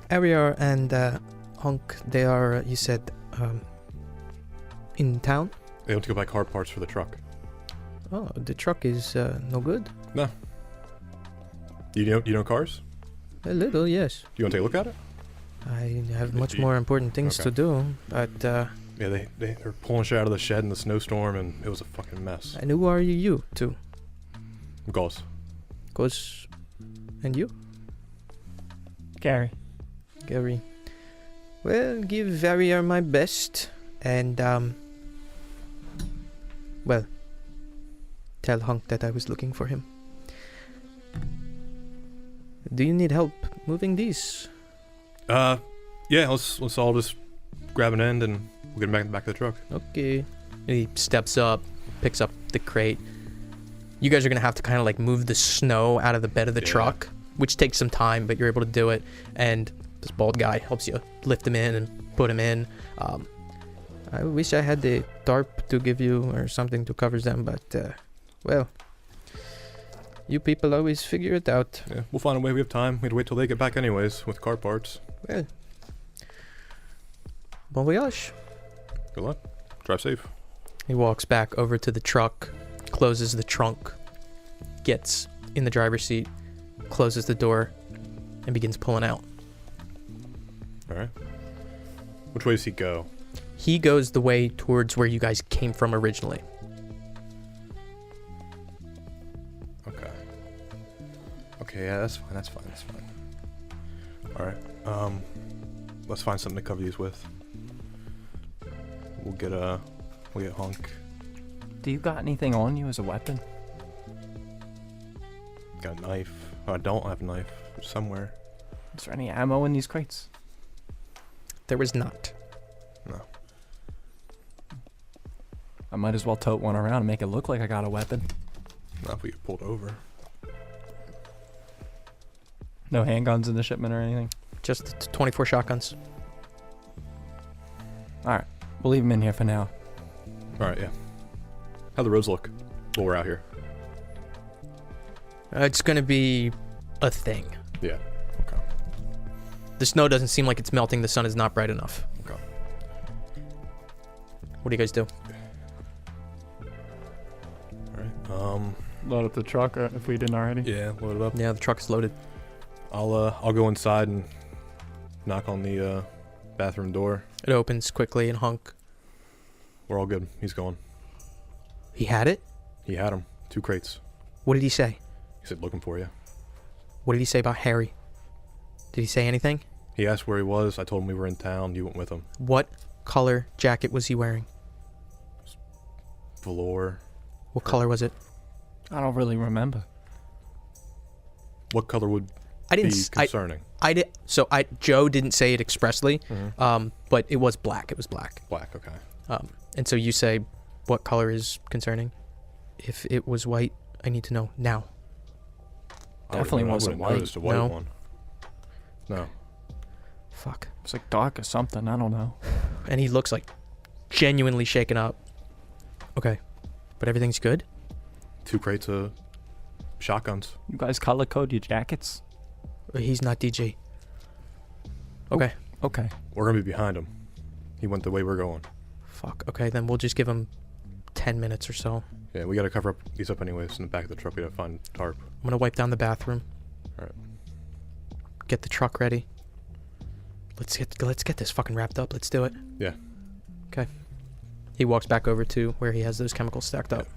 Ariar and Hunk, they are, you said, in town? they want to go buy car parts for the truck. Oh, the truck is no good? You know cars? A little, yes. Do you want to take a look at it? I have much you- more important things okay. to do, but Yeah, they're pulling shit out of the shed in the snowstorm, and it was a fucking mess. and who are you two? Gauze. Goes and you, Gary. Gary. Well, give Ariar my best, and well, tell Hunk that I was looking for him. Do you need help moving these? Yeah, let's all just grab an end and we'll get them back in the back of the truck. Okay. And he steps up, picks up the crate. You guys are gonna have to kind of like move the snow out of the bed of the truck, which takes some time, but you're able to do it. And this bald guy helps you lift him in and put him in. I wish I had the tarp to give you or something to cover them, but well, you people always figure it out. Yeah, we'll find a way. We have time. We'd wait till they get back anyways with car parts. Well, bon voyage. Good luck. Drive safe. He walks back over to the truck, closes the trunk, gets in the driver's seat, closes the door, and begins pulling out. All right. Which way does he go? He goes the way towards where you guys came from originally. Okay. Okay, yeah, that's fine. That's fine. That's fine. All right. Let's find something to cover these with. We'll get Hunk. Do you got anything on you as a weapon? Got a knife. Oh, I don't have a knife. It's somewhere. Is there any ammo in these crates? There was not. No. I might as well tote one around and make it look like I got a weapon. Not if we get pulled over. No handguns in the shipment or anything? Just 24 shotguns. Alright, we'll leave them in here for now. All right, yeah. How the roads look while we're out here? It's gonna be a thing. Yeah. Okay. The snow doesn't seem like it's melting. The sun is not bright enough. Okay. What do you guys do? All right. Load up the truck if we didn't already. Yeah, load it up. Yeah, the truck is loaded. I'll go inside and knock on the bathroom door. It opens quickly and Hunk. We're all good. He's going. He had it? He had him. 2 crates. What did he say? He said looking for you. What did he say about Harry? Did he say anything? He asked where he was. I told him we were in town. You went with him. What color jacket was he wearing? Velour. What color was it? I don't really remember. What color would I didn't. be concerning? I did. So Joe didn't say it expressly, but it was black. It was black. Black. Okay. And so you say, what color is concerning? If it was white, I need to know now. Definitely wasn't white. Noticed a white No. one. No. Fuck. It's like dark or something. I don't know. And he looks like genuinely shaken up. Okay, but everything's good. 2 crates of shotguns. You guys color code your jackets? He's not DG. Okay. Okay. We're gonna be behind him. He went the way we're going. Fuck. Okay, then we'll just give him 10 minutes or so. Yeah, we gotta cover these up anyways. In the back of the truck, we gotta find tarp. I'm gonna wipe down the bathroom. Alright. Get the truck ready. Let's get this fucking wrapped up. Let's do it. Yeah. Okay. He walks back over to where he has those chemicals stacked up.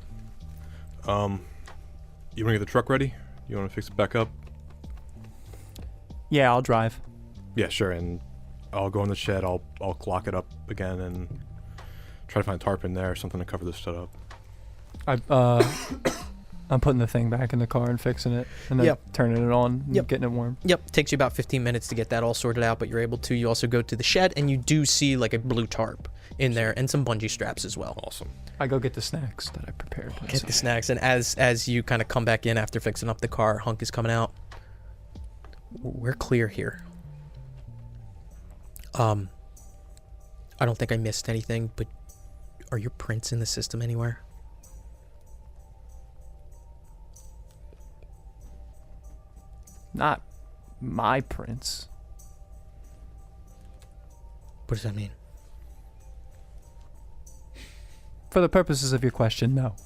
You wanna get the truck ready? You wanna fix it back up? Yeah, I'll drive. Yeah, sure. And I'll go in the shed. I'll clock it up again and try to find tarp in there or something to cover this shit up. I'm putting the thing back in the car and fixing it, and then turning it on, and getting it warm. Yep, takes you about 15 minutes to get that all sorted out, but you're able to. You also go to the shed, and you do see like a blue tarp in there and some bungee straps as well. Awesome. I go get the snacks that I prepared. Get the snacks, and as you kind of come back in after fixing up the car, Hunk is coming out. We're clear here. I don't think I missed anything, but are your prints in the system anywhere? Not my prints. What does that mean? For the purposes of your question, no.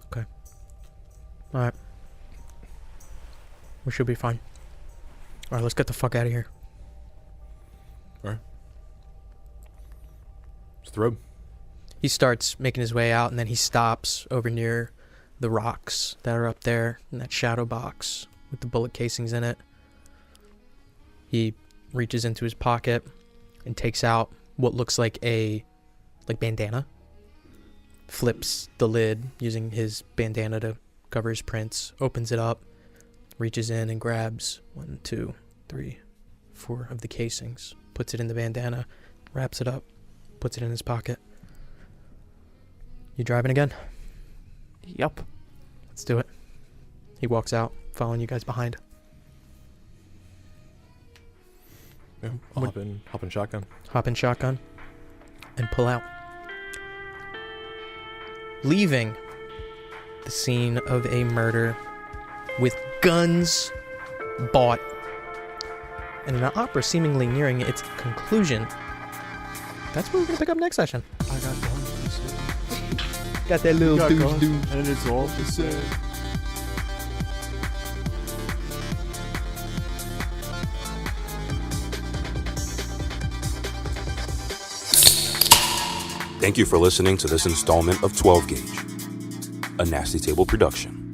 Okay. Alright. We should be fine. Alright, let's get the fuck out of here. Alright. It's the road. He starts making his way out, and then he stops over near the rocks that are up there in that shadow box with the bullet casings in it. He reaches into his pocket and takes out what looks like a bandana. Flips the lid using his bandana to cover his prints. Opens it up. reaches in and grabs 1, 2, 3, 4 of the casings, puts it in the bandana, wraps it up, puts it in his pocket. You driving again? Yep. Let's do it. He walks out, following you guys behind. Yeah, I'll hop in shotgun. Hop in shotgun and pull out. Leaving the scene of a murder with guns bought and an opera seemingly nearing its conclusion. That's what we're going to pick up next session. I got guns. Got that little Got douche guns, douche. and it's all the same. Thank you for listening to this installment of 12 Gauge, a Nasty Table production.